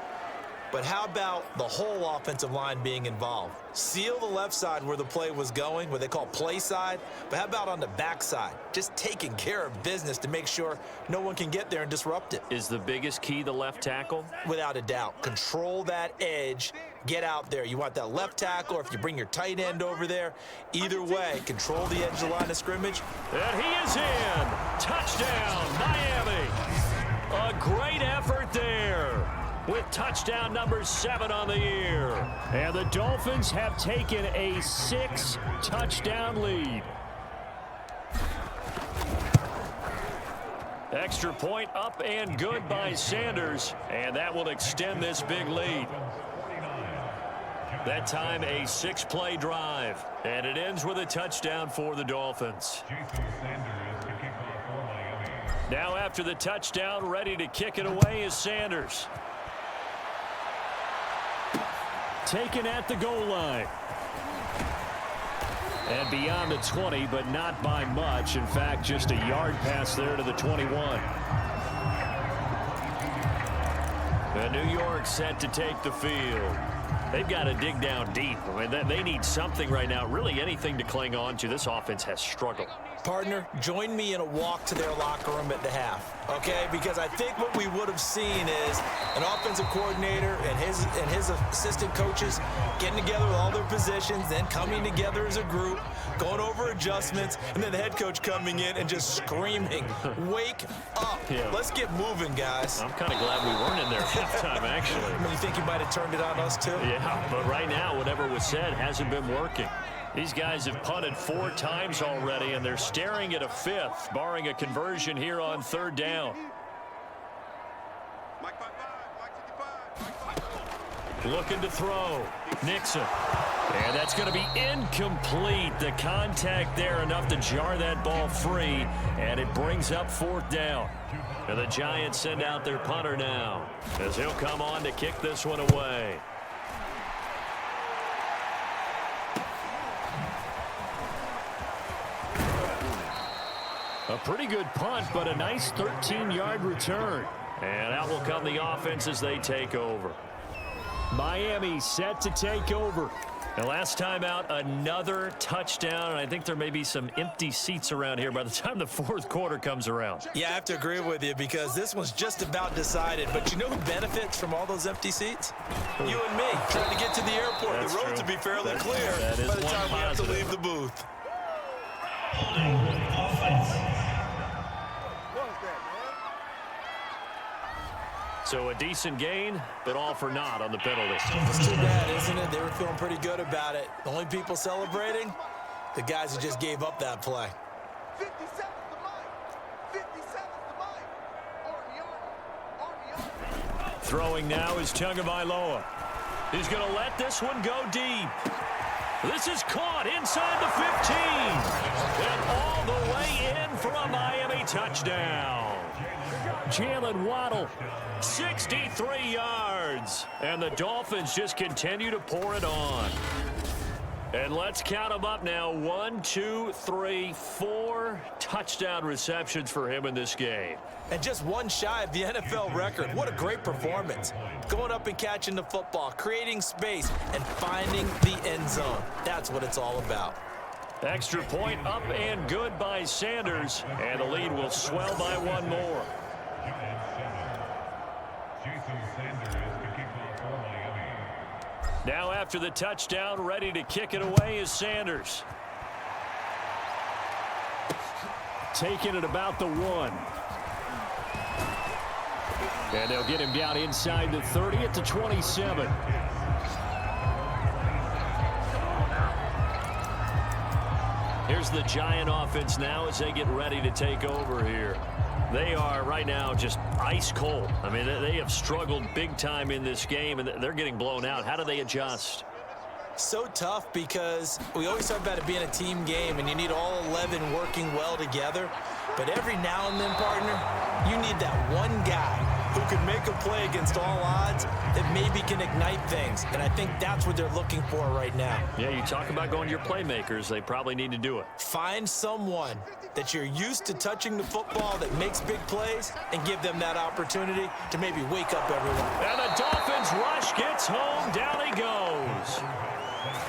But how about the whole offensive line being involved? Seal the left side where the play was going, what they call play side. But how about on the back side? Just taking care of business to make sure no one can get there and disrupt it. Is the biggest key the left tackle? Without a doubt. Control that edge. Get out there. You want that left tackle, or if you bring your tight end over there, either way, control the edge of the line of scrimmage. And he is in. Touchdown, Miami. A great effort there, with touchdown number 7 on the year. And the Dolphins have taken a 6-touchdown lead. Extra point up and good by Sanders, and that will extend this big lead. That time a 6-play drive, and it ends with a touchdown for the Dolphins. Now after the touchdown, ready to kick it away is Sanders. Taken at the goal line. And beyond the 20, but not by much. In fact, just a yard pass there to the 21. And New York set to take the field. They've got to dig down deep. I mean, they need something right now, really anything to cling on to. This offense has struggled. Partner, join me in a walk to their locker room at the half, okay? Because I think what we would have seen is an offensive coordinator and his assistant coaches getting together with all their positions, then coming together as a group, going over adjustments, and then the head coach coming in and just screaming, wake up. Yeah. Let's get moving, guys. I'm kind of glad we weren't in there halftime, actually. I mean, you think you might have turned it on us, too? Yeah, Yeah, but right now, whatever was said hasn't been working. These guys have punted 4 times already, and they're staring at a 5th, barring a conversion here on 3rd down. Looking to throw. Nixon. And that's going to be incomplete. The contact there enough to jar that ball free, and it brings up 4th down. And the Giants send out their punter now, as he'll come on to kick this one away. A pretty good punt, but a nice 13-yard return. And out will come the offense as they take over. Miami set to take over. And last time out, another touchdown. And I think there may be some empty seats around here by the time the 4th quarter comes around. Yeah, I have to agree with you because this one's just about decided. But you know who benefits from all those empty seats? You and me, trying to get to the airport. That's the roads true. will be fairly clear by the time we have to leave the booth. So a decent gain, but all for naught on the penalty. It's too bad, isn't it? They were feeling pretty good about it. The only people celebrating, the guys who just gave up that play. 50 seconds to mine. 50 seconds to mine. Army. Throwing now is Tagovailoa. He's going to let this one go deep. This is caught inside the 15. And all the way in for a Miami touchdown. Jalen Waddle, 63 yards. And the Dolphins just continue to pour it on. And let's count them up now. 1, 2, 3, 4 touchdown receptions for him in this game. And just one shy of the NFL record. What a great performance. Going up and catching the football, creating space, and finding the end zone. That's what it's all about. Extra point up and good by Sanders. And the lead will swell by 1 more. Now after the touchdown, ready to kick it away is Sanders. Taking it about the 1. And they'll get him down inside the 30 at the 27. Here's the Giant offense now as they get ready to take over here. They are right now just ice cold. I mean, they have struggled big time in this game, and they're getting blown out. How do they adjust? So tough because we always talk about it being a team game, and you need all 11 working well together. But every now and then, partner, you need that one guy who can make a play against all odds that maybe can ignite things. And I think that's what they're looking for right now. Yeah, you talk about going to your playmakers. They probably need to do it. Find someone that you're used to touching the football that makes big plays and give them that opportunity to maybe wake up everyone. And the Dolphins rush gets home. Down he goes.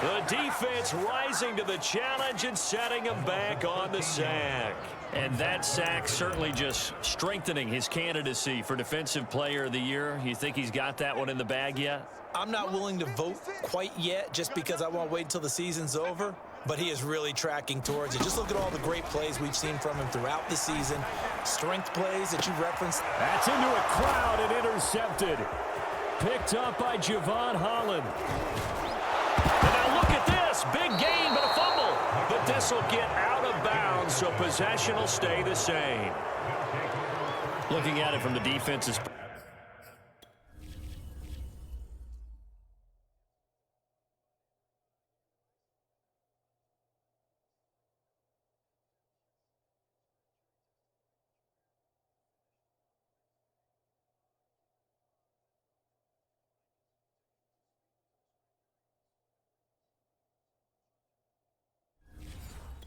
The defense rising to the challenge and setting him back on the sack. And that sack certainly just strengthening his candidacy for Defensive Player of the Year. You think he's got that one in the bag yet? I'm not willing to vote quite yet just because I want to wait until the season's over. But he is really tracking towards it. Just look at all the great plays we've seen from him throughout the season. Strength plays that you referenced. That's into a crowd and intercepted. Picked up by Javon Holland. And now look at this. Big gain, but a fumble. But this will get out of bounds, so possession will stay the same. Looking at it from the defense's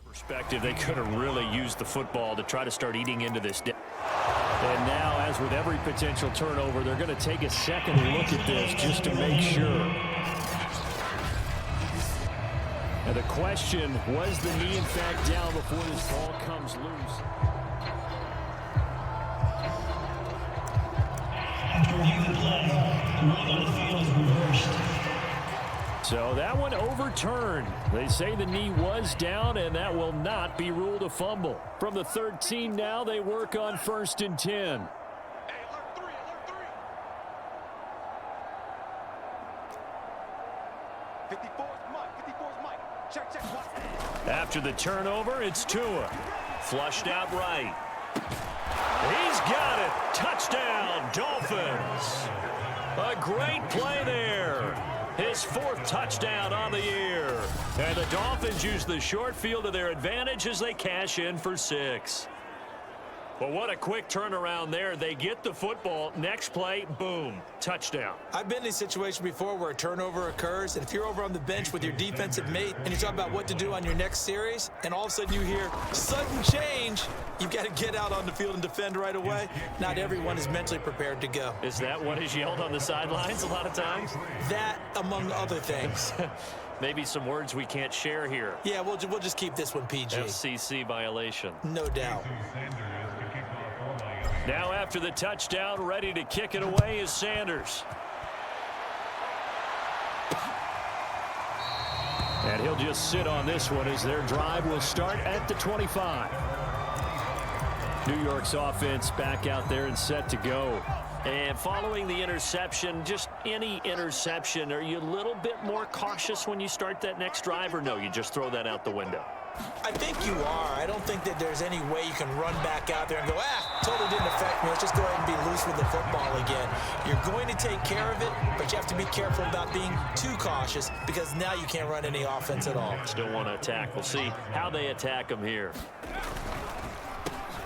perspective, they could have really used the football to try to start eating into this. And now, as with every potential turnover, they're going to take a second look at this just to make sure. And the question, was the knee in fact down before this ball comes loose? After reviewing the play, the ruling on the field is reversed. So that one overturned. They say the knee was down, and that will not be ruled a fumble. From the 13 now, they work on 1st and 10. Hey, alert 3, alert 3. After the turnover, it's Tua. Flushed out right. He's got it. Touchdown, Dolphins. A great play there. His 4th touchdown on the year. And the Dolphins use the short field to their advantage as they cash in for 6. But what a quick turnaround there. They get the football. Next play, boom, touchdown. I've been in a situation before where a turnover occurs, and if you're over on the bench with your defensive mate and you talk about what to do on your next series, and all of a sudden you hear sudden change, you've got to get out on the field and defend right away. Not everyone is mentally prepared to go. Is that what is yelled on the sidelines a lot of times? That, among other things. Maybe some words we can't share here. Yeah, we'll just keep this one PG. FCC violation. No doubt. Now after the touchdown, ready to kick it away is Sanders. And he'll just sit on this one as their drive will start at the 25. New York's offense back out there and set to go. And following the interception, just any interception, are you a little bit more cautious when you start that next drive, or no, you just throw that out the window? I think you are. I don't think that there's any way you can run back out there and go, totally didn't affect me. Let's just go ahead and be loose with the football again. You're going to take care of it, but you have to be careful about being too cautious because now you can't run any offense at all. Still want to attack. We'll see how they attack them here.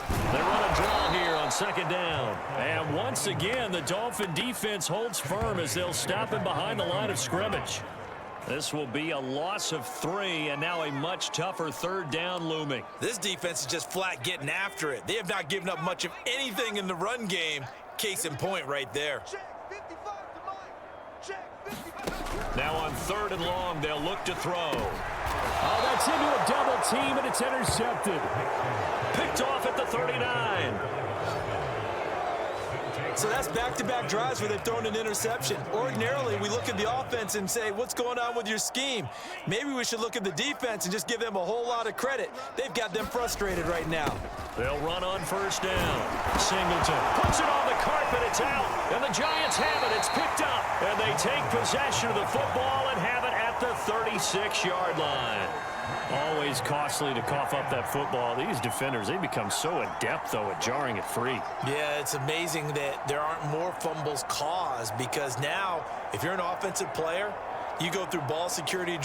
They run a draw here on 2nd down. And once again, the Dolphin defense holds firm as they'll stop him behind the line of scrimmage. This will be a loss of 3, and now a much tougher 3rd down looming. This defense is just flat getting after it. They have not given up much of anything in the run game. Case in point right there. Now on 3rd and long, they'll look to throw. Oh, that's into a double team, and it's intercepted. Picked off at the 39. So that's back-to-back drives where they've thrown an interception. Ordinarily, we look at the offense and say, what's going on with your scheme? Maybe we should look at the defense and just give them a whole lot of credit. They've got them frustrated right now. They'll run on 1st down. Singleton puts it on the carpet. It's out. And the Giants have it. It's picked up. And they take possession of the football and have it at the 36-yard line. Always costly to cough up that football. These defenders, they become so adept, though, at jarring it free. Yeah, it's amazing that there aren't more fumbles caused because now, if you're an offensive player, you go through ball security. And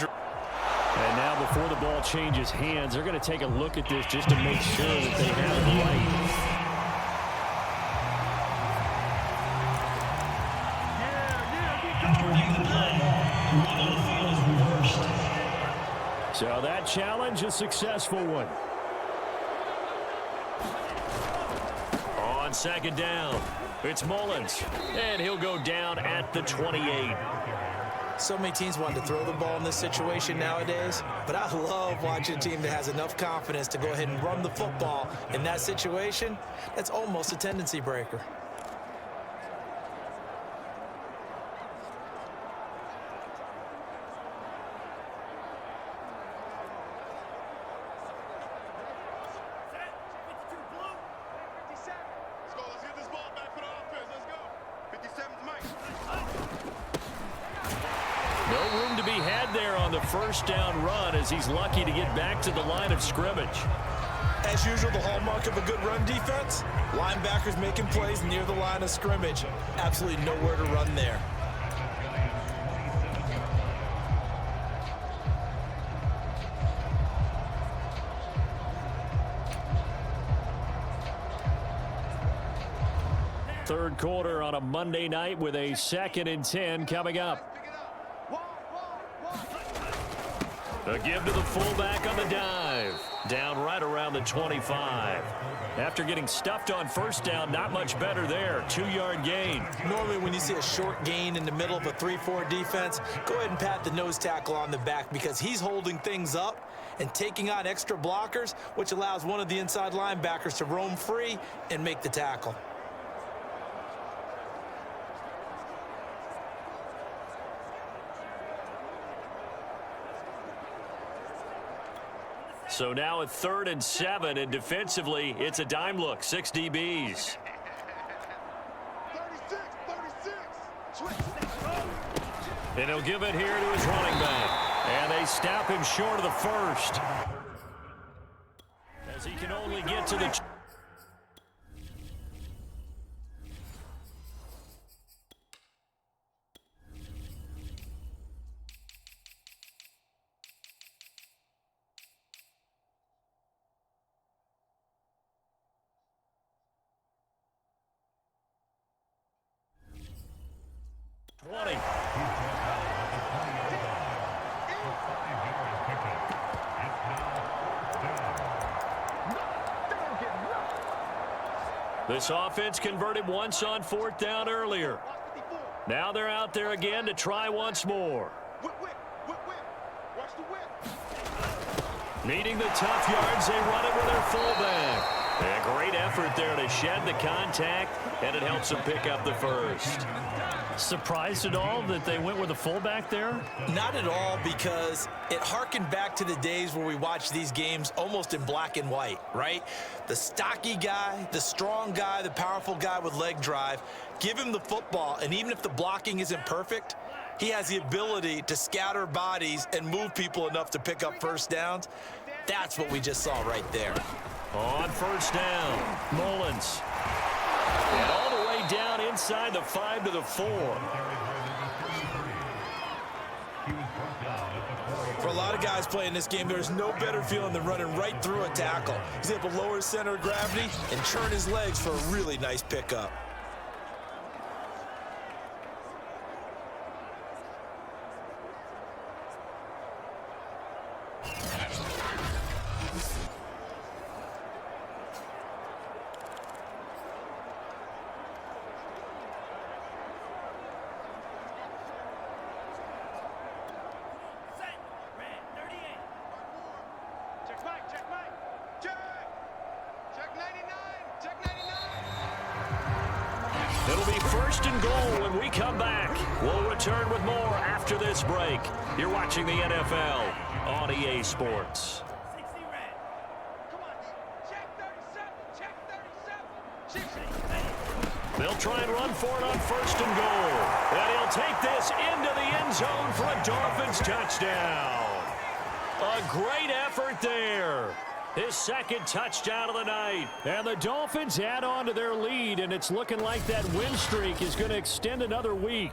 now before the ball changes hands, they're going to take a look at this just to make sure that they have it right. During the play, the movement of the field is reversed. So that challenge, a successful one. On 2nd down, it's Mullins, and he'll go down at the 28. So many teams want to throw the ball in this situation nowadays, but I love watching a team that has enough confidence to go ahead and run the football in that situation. That's almost a tendency breaker. No room to be had there on the 1st down run as he's lucky to get back to the line of scrimmage. As usual, the hallmark of a good run defense, linebackers making plays near the line of scrimmage. Absolutely nowhere to run there. Third quarter on a Monday night with a 2nd and 10 coming up. A give to the fullback on the dive. Down right around the 25. After getting stuffed on 1st down, not much better there. 2-yard gain. Normally when you see a short gain in the middle of a 3-4 defense, go ahead and pat the nose tackle on the back because he's holding things up and taking on extra blockers, which allows one of the inside linebackers to roam free and make the tackle. So now at 3rd and 7, and defensively, it's a dime look. 6 DBs. 36. And he'll give it here to his running back. And And they stop him short of the first. As he can only get to the... This offense converted once on 4th down earlier. Now they're out there again to try once more. Needing the tough yards, they run it with their fullback. A great effort there to shed the contact, and it helps them pick up the first. Surprised at all that they went with a fullback there? Not at all, because it harkened back to the days where we watched these games almost in black and white, right? The stocky guy, the strong guy, the powerful guy with leg drive, give him the football, and even if the blocking isn't perfect, he has the ability to scatter bodies and move people enough to pick up first downs. That's what we just saw right there. On 1st down, Mullins. And all the way down inside the 5 to the 4. For a lot of guys playing this game, there's no better feeling than running right through a tackle. He's able to lower his center of gravity and turn his legs for a really nice pickup. It'll be 1st and goal when we come back. We'll return with more after this break. You're watching the NFL on EA Sports. They'll try and run for it on 1st and goal. And he'll take this into the end zone for a Dolphins touchdown. A great effort there. His 2nd touchdown of the night. And the Dolphins add on to their lead, and it's looking like that win streak is going to extend another week.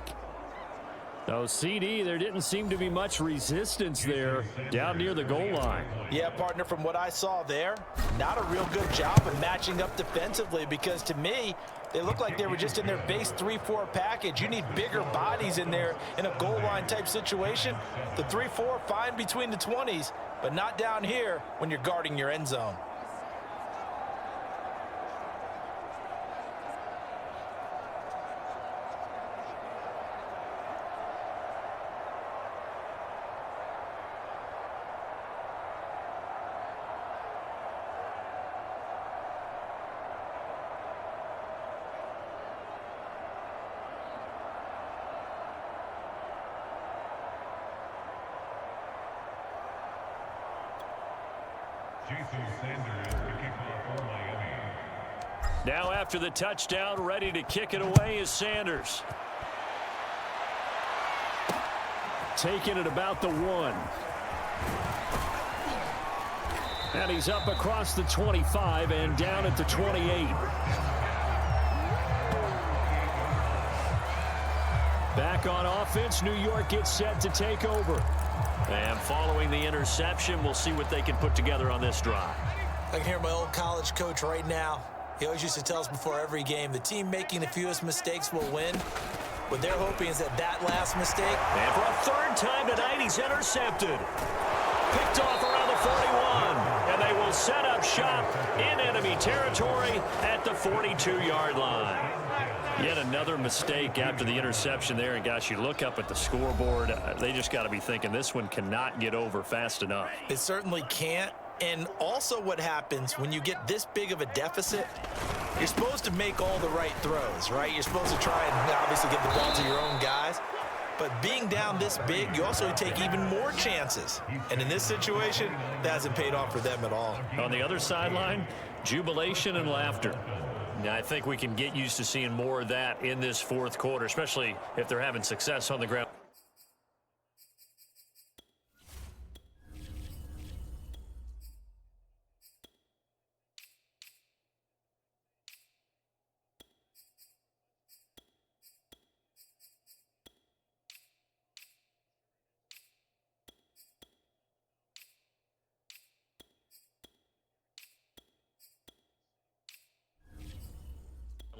Though, CD, there didn't seem to be much resistance there down near the goal line. Yeah, partner, from what I saw there, not a real good job of matching up defensively, because to me, they look like they were just in their base 3-4 package. You need bigger bodies in there in a goal line type situation. The 3-4, fine between the 20s, but not down here when you're guarding your end zone. Now after the touchdown, ready to kick it away is Sanders. Taking it about the 1. And he's up across the 25 and down at the 28. Back on offense, New York gets set to take over. And following the interception, we'll see what they can put together on this drive. I can hear my old college coach right now. He always used to tell us before every game, the team making the fewest mistakes will win. What they're hoping is that last mistake. And for a 3rd time tonight, he's intercepted. Picked off around the 41. And they will set up shop in enemy territory at the 42-yard line. Yet another mistake after the interception there. And, gosh, you look up at the scoreboard. They just got to be thinking this one cannot get over fast enough. It certainly can't. And also what happens when you get this big of a deficit, you're supposed to make all the right throws, right? You're supposed to try and obviously get the ball to your own guys. But being down this big, you also take even more chances. And in this situation, that hasn't paid off for them at all. On the other sideline, jubilation and laughter. Now, I think we can get used to seeing more of that in this 4th quarter, especially if they're having success on the ground.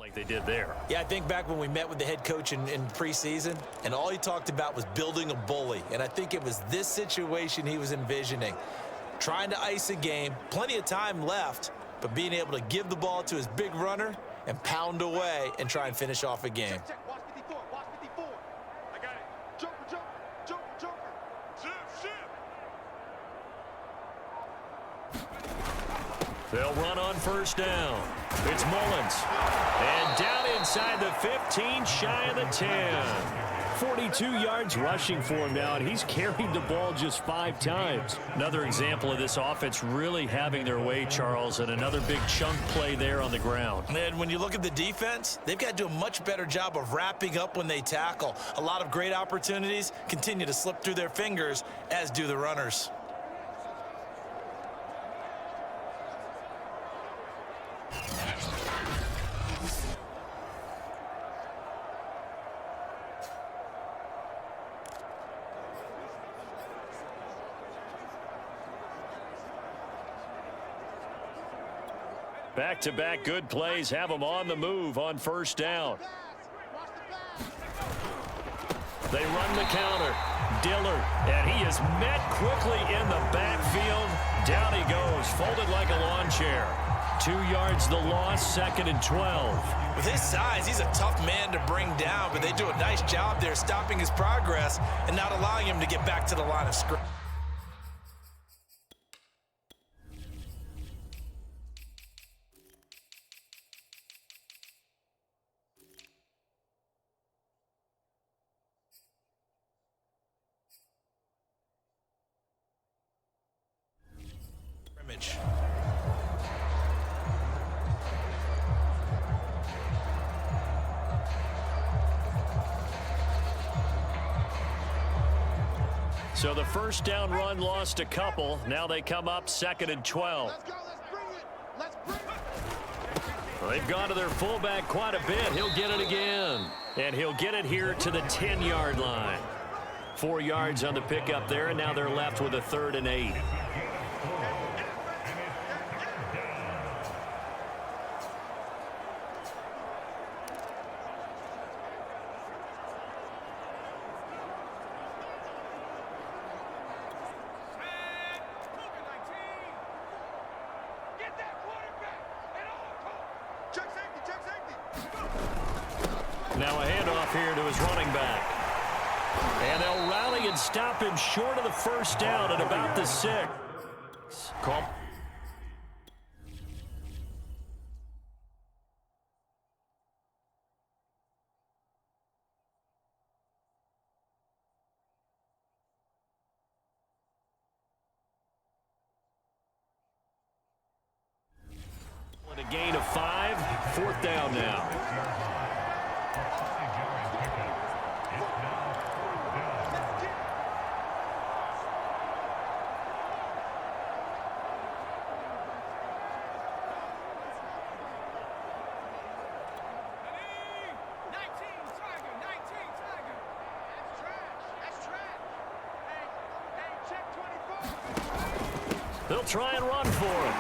like they did there. Yeah, I think back when we met with the head coach in preseason, and all he talked about was building a bully. And I think it was this situation he was envisioning. Trying to ice a game, plenty of time left, but being able to give the ball to his big runner and pound away and try and finish off a game. Check, watch 54, watch 54. I got it. Joker, joker, joker, joker. Zip, zip. They'll run on first down. It's Mullins. And down inside the 15, shy of the 10. 42 yards rushing for him now, and he's carried the ball just 5 times. Another example of this offense really having their way, Charles, and another big chunk play there on the ground. And when you look at the defense, they've got to do a much better job of wrapping up when they tackle. A lot of great opportunities continue to slip through their fingers, as do the runners. Back-to-back good plays have them on the move on first down. They run the counter. Dillard, and he is met quickly in the backfield. Down he goes, folded like a lawn chair. 2 yards the loss, 2nd and 12. With his size, he's a tough man to bring down, but they do a nice job there stopping his progress and not allowing him to get back to the line of scrimmage. So the first down run lost a couple. Now they come up 2nd and 12. Let's go, let's bring it. Let's bring it. Well, they've gone to their fullback quite a bit. He'll get it again. And he'll get it here to the 10-yard line. 4 yards on the pickup there, and now they're left with a 3rd and 8. Now a handoff here to his running back. And they'll rally and stop him short of the first down at about the 6. Call. And a gain of 5, 4th down now. They'll try and run for him.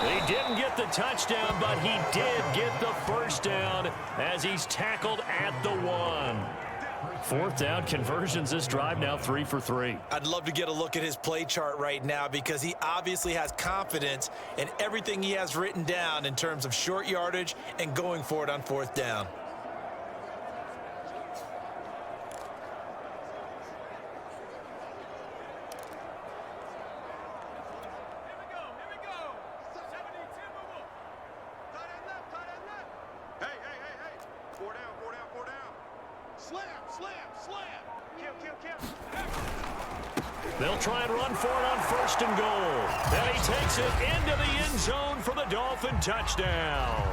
He didn't get the touchdown, but he did get the first down as he's tackled at the 1. 4th down conversions this drive now 3 for 3. I'd love to get a look at his play chart right now because he obviously has confidence in everything he has written down in terms of short yardage and going for it on 4th down. They'll try and run for it on 1st and goal. And he takes it into the end zone for the Dolphin touchdown.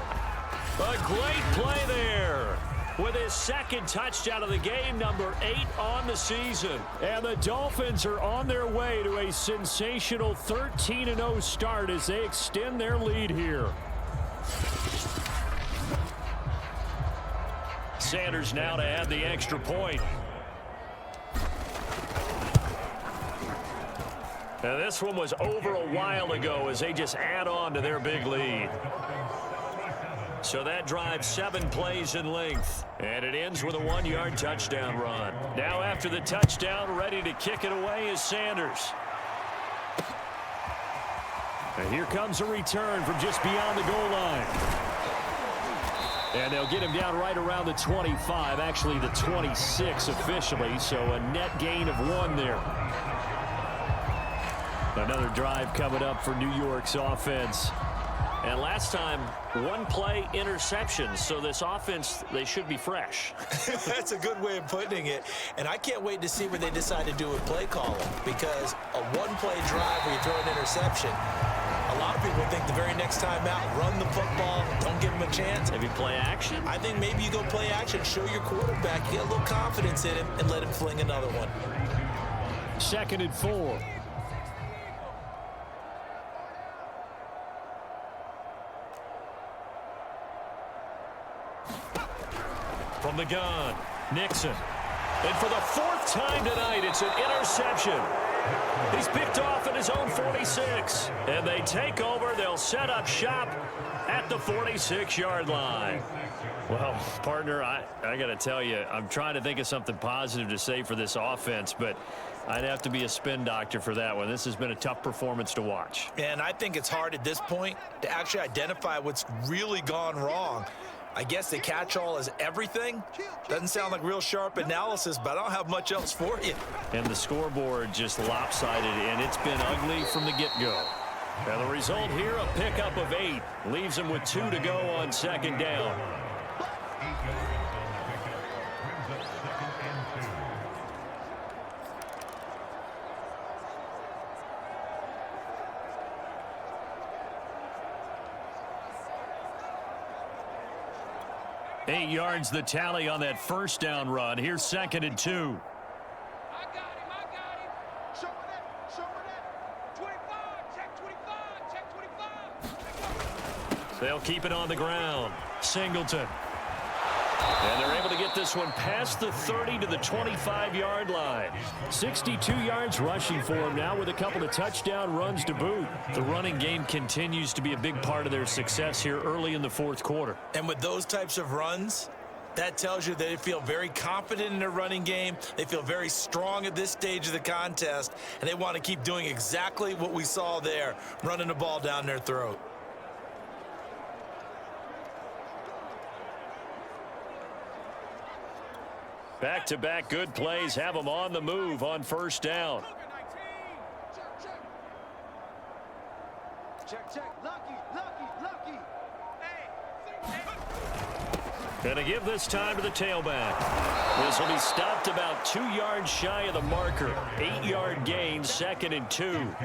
A great play there with his 2nd touchdown of the game, number 8 on the season. And the Dolphins are on their way to a sensational 13-0 start as they extend their lead here. Sanders now to add the extra point. Now this one was over a while ago as they just add on to their big lead. So that drives 7 plays in length. And it ends with a 1-yard touchdown run. Now after the touchdown, ready to kick it away is Sanders. And here comes a return from just beyond the goal line. And they'll get him down right around the 25, actually the 26 officially, so a net gain of 1 there. Another drive coming up for New York's offense. And last time, 1-play interception, so this offense, they should be fresh. That's a good way of putting it. And I can't wait to see what they decide to do with play calling, because a 1-play drive where you throw an interception, a lot of people think the very next time out, run the football, don't give him a chance. Maybe play action? I think maybe you go play action, show your quarterback, you get a little confidence in him, and let him fling another one. 2nd and 4. From the gun, Nixon. And for the 4th time tonight, it's an interception. He's picked off at his own 46. And they take over. They'll set up shop at the 46-yard line. Well, partner, I got to tell you, I'm trying to think of something positive to say for this offense, but I'd have to be a spin doctor for that one. This has been a tough performance to watch. And I think it's hard at this point to actually identify what's really gone wrong. I guess the catch-all is everything. Doesn't sound like real sharp analysis, but I don't have much else for you. And the scoreboard just lopsided, and it's been ugly from the get-go. And the result here, a pickup of 8. Leaves them with 2 to go on 2nd down. Eight yards the tally on that 1st down run. Here's 2nd and 2. I got him. Show me that. 25, check 25. They'll keep it on the ground. Singleton. And they're able to get this one past the 30 to the 25-yard line. 62 yards rushing for him now with a couple of touchdown runs to boot. The running game continues to be a big part of their success here early in the 4th quarter. And with those types of runs, that tells you that they feel very confident in their running game. They feel very strong at this stage of the contest, and they want to keep doing exactly what we saw there, running the ball down their throat. Back-to-back good plays have them on the move on 1st down. Check. Lucky. Gonna give this time to the tailback. This will be stopped about 2 yards shy of the marker. 8-yard gain, 2nd and 2.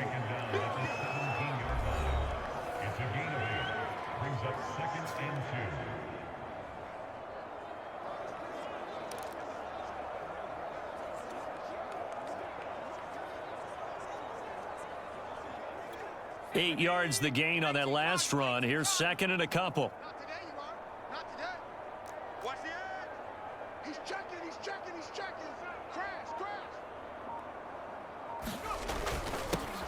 8 yards the gain on that last run. Here's 2nd and a couple. Not today, you are. Not today. Watch the edge. He's checking. Crash.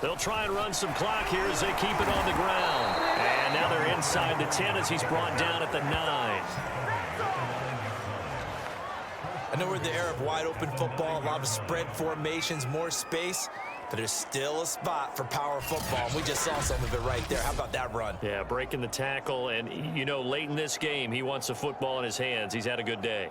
They'll try and run some clock here as they keep it on the ground. And now they're inside the 10 as he's brought down at the 9. I know we're in the era of wide-open football, a lot of spread formations, more space. But there's still a spot for power football. We just saw some of it right there. How about that run? Yeah, breaking the tackle. And, you know, late in this game, he wants the football in his hands. He's had a good day.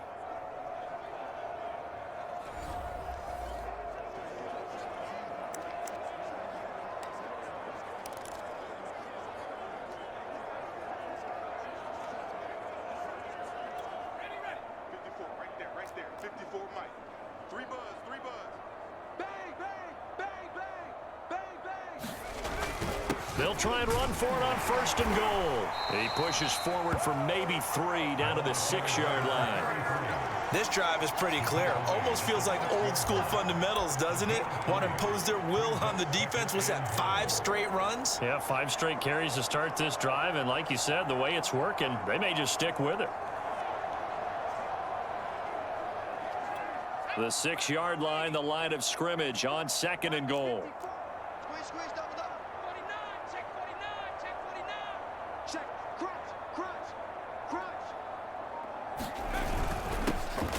Right there. 54, Mike. 3 buzz. They'll try and run for it on 1st and goal. He pushes forward for maybe 3 down to the 6-yard line. This drive is pretty clear. Almost feels like old school fundamentals, doesn't it? Want to impose their will on the defense. Was that 5 straight runs? Yeah, 5 straight carries to start this drive. And like you said, the way it's working, they may just stick with it. The 6-yard line, the line of scrimmage on 2nd and goal. Squeeze, double. 49, check 49. Check, crunch.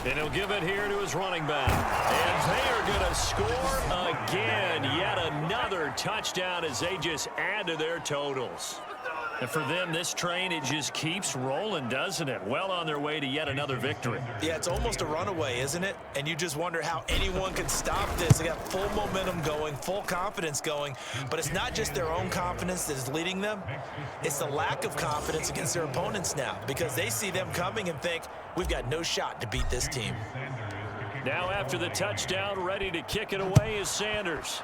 And he'll give it here to his running back. And they are going to score again. Yet another touchdown as they just add to their totals. And for them, this train, it just keeps rolling, doesn't it? Well on their way to yet another victory. Yeah, it's almost a runaway, isn't it? And you just wonder how anyone can stop this. They got full momentum going, full confidence going. But it's not just their own confidence that is leading them. It's the lack of confidence against their opponents now because they see them coming and think, we've got no shot to beat this team. Now after the touchdown, ready to kick it away is Sanders.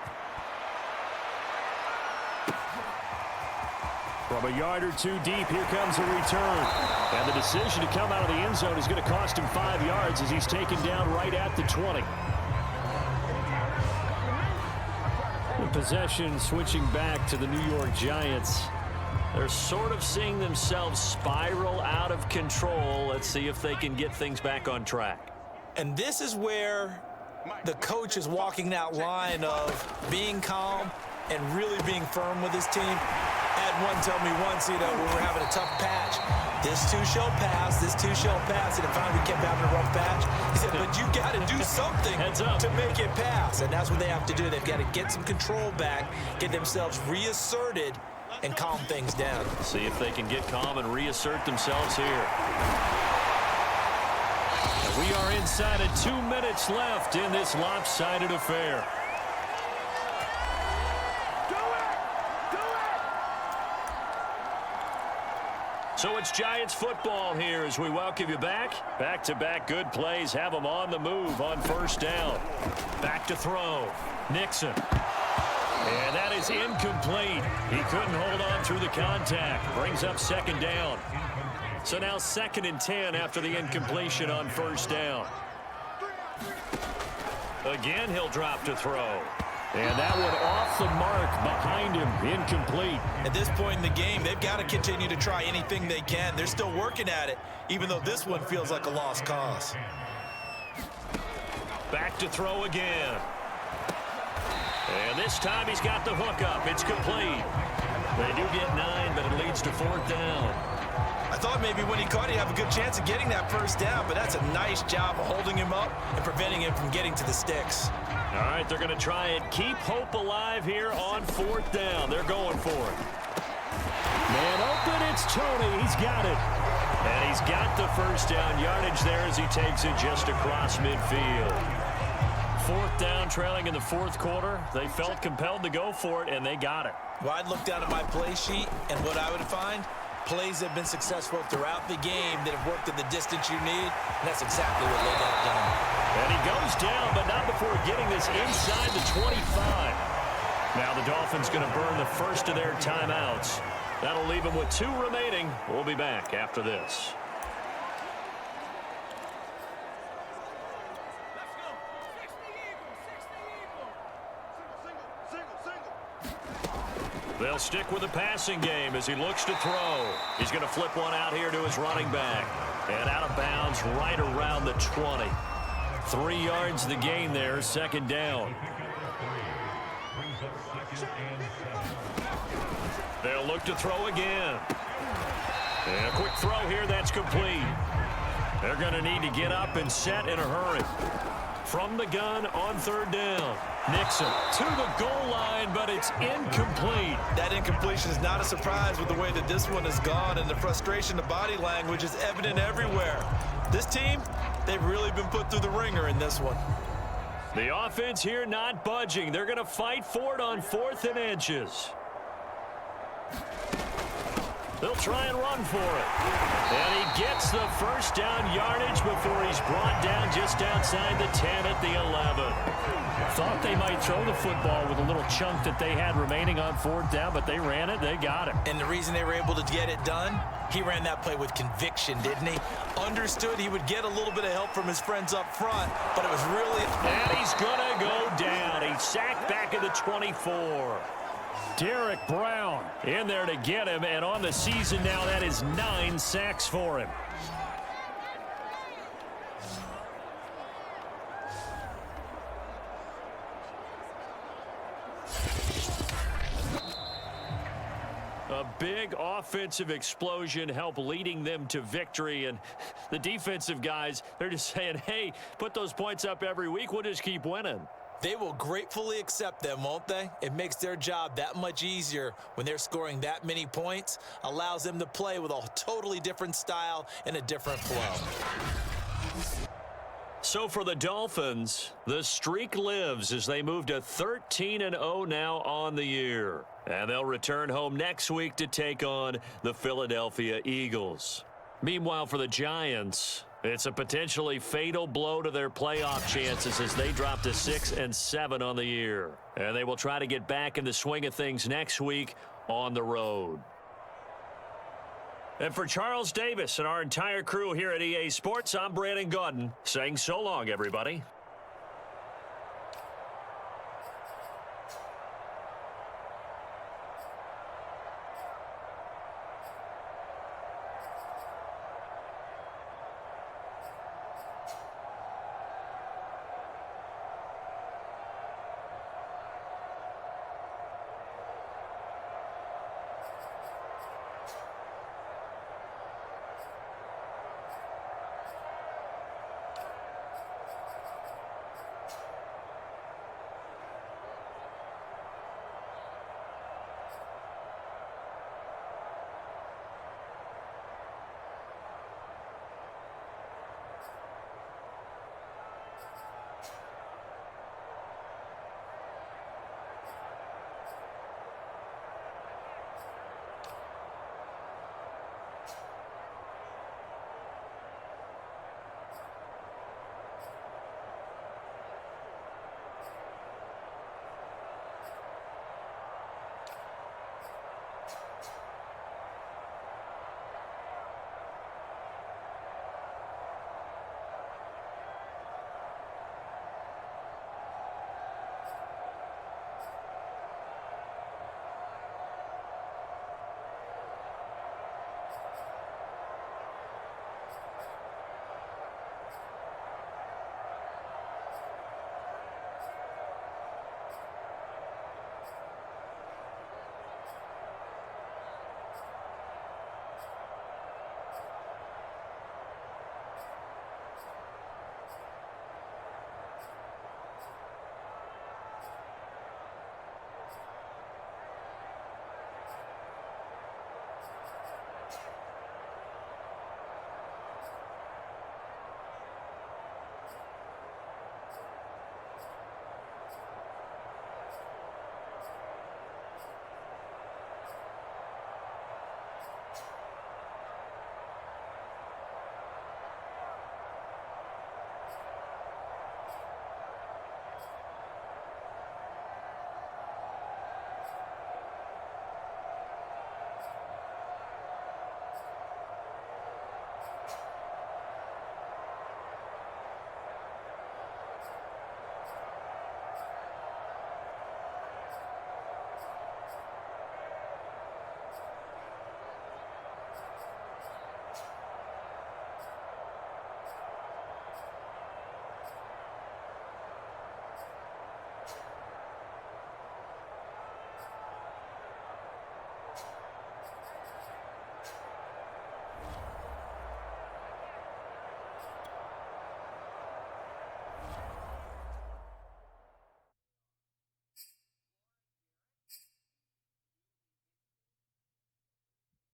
From a yard or two deep, here comes a return. And the decision to come out of the end zone is going to cost him 5 yards as he's taken down right at the 20. The possession switching back to the New York Giants. They're sort of seeing themselves spiral out of control. Let's see if they can get things back on track. And this is where the coach is walking that line of being calm and really being firm with his team. Had one tell me once, when we were having a tough patch, this too shall pass, this too shall pass. And finally we kept having a rough patch. He said, but you got to do something to make it pass. And that's what they have to do. They've got to get some control back, get themselves reasserted, and calm things down. See if they can get calm and reassert themselves here. We are inside of 2 minutes left in this lopsided affair. So it's Giants football here as we welcome you back. Back-to-back good plays have them on the move on first down. Back to throw. Nixon. And that is incomplete. He couldn't hold on through the contact. Brings up second down. So now 2nd and 10 after the incompletion on first down. Again, he'll drop to throw. And that one off the mark behind him, incomplete. At this point in the game, they've got to continue to try anything they can. They're still working at it, even though this one feels like a lost cause. Back to throw again. And this time he's got the hook up. It's complete. They do get 9, but it leads to 4th down. I thought maybe when he caught it, he'd have a good chance of getting that first down, but that's a nice job of holding him up and preventing him from getting to the sticks. All right, they're going to try and keep hope alive here on 4th down. They're going for it. Man open, it's Tony. He's got it. And he's got the first down yardage there as he takes it just across midfield. 4th down, trailing in the 4th quarter. They felt compelled to go for it, and they got it. Well, I'd look down at my play sheet, and what I would find, plays that have been successful throughout the game that have worked at the distance you need, and that's exactly what they got done. And he goes down, but not before getting this inside the 25. Now the Dolphins going to burn the first of their timeouts. That'll leave them with 2 remaining. We'll be back after this. They'll stick with the passing game as he looks to throw. He's going to flip one out here to his running back. And out of bounds right around the 20. 3 yards the gain there, 2nd down. They'll look to throw again. And a quick throw here, that's complete. They're going to need to get up and set in a hurry. From the gun on 3rd down. Nixon to the goal line, but it's incomplete. That incompletion is not a surprise with the way that this one has gone, and the frustration, the body language is evident everywhere. This team, they've really been put through the ringer in this one. The offense here not budging. They're going to fight for it on 4th and inches. They'll try and run for it. And he gets the first down yardage before he's brought down just outside the 10 at the 11. Thought they might throw the football with a little chunk that they had remaining on 4th down, but they ran it, they got it. And the reason they were able to get it done, he ran that play with conviction, didn't he? Understood he would get a little bit of help from his friends up front, but it was really... And he's going to go down. He's sacked back at the 24. Derek Brown in there to get him, and on the season now, that is 9 sacks for him. A big offensive explosion helped leading them to victory. And the defensive guys, they're just saying, hey, put those points up every week. We'll just keep winning. They will gratefully accept them, won't they? It makes their job that much easier when they're scoring that many points. Allows them to play with a totally different style and a different flow. So for the Dolphins, the streak lives as they move to 13-0 now on the year. And they'll return home next week to take on the Philadelphia Eagles. Meanwhile, for the Giants, it's a potentially fatal blow to their playoff chances as they drop to 6-7 on the year. And they will try to get back in the swing of things next week on the road. And for Charles Davis and our entire crew here at EA Sports, I'm Brandon Gaudin saying so long, everybody.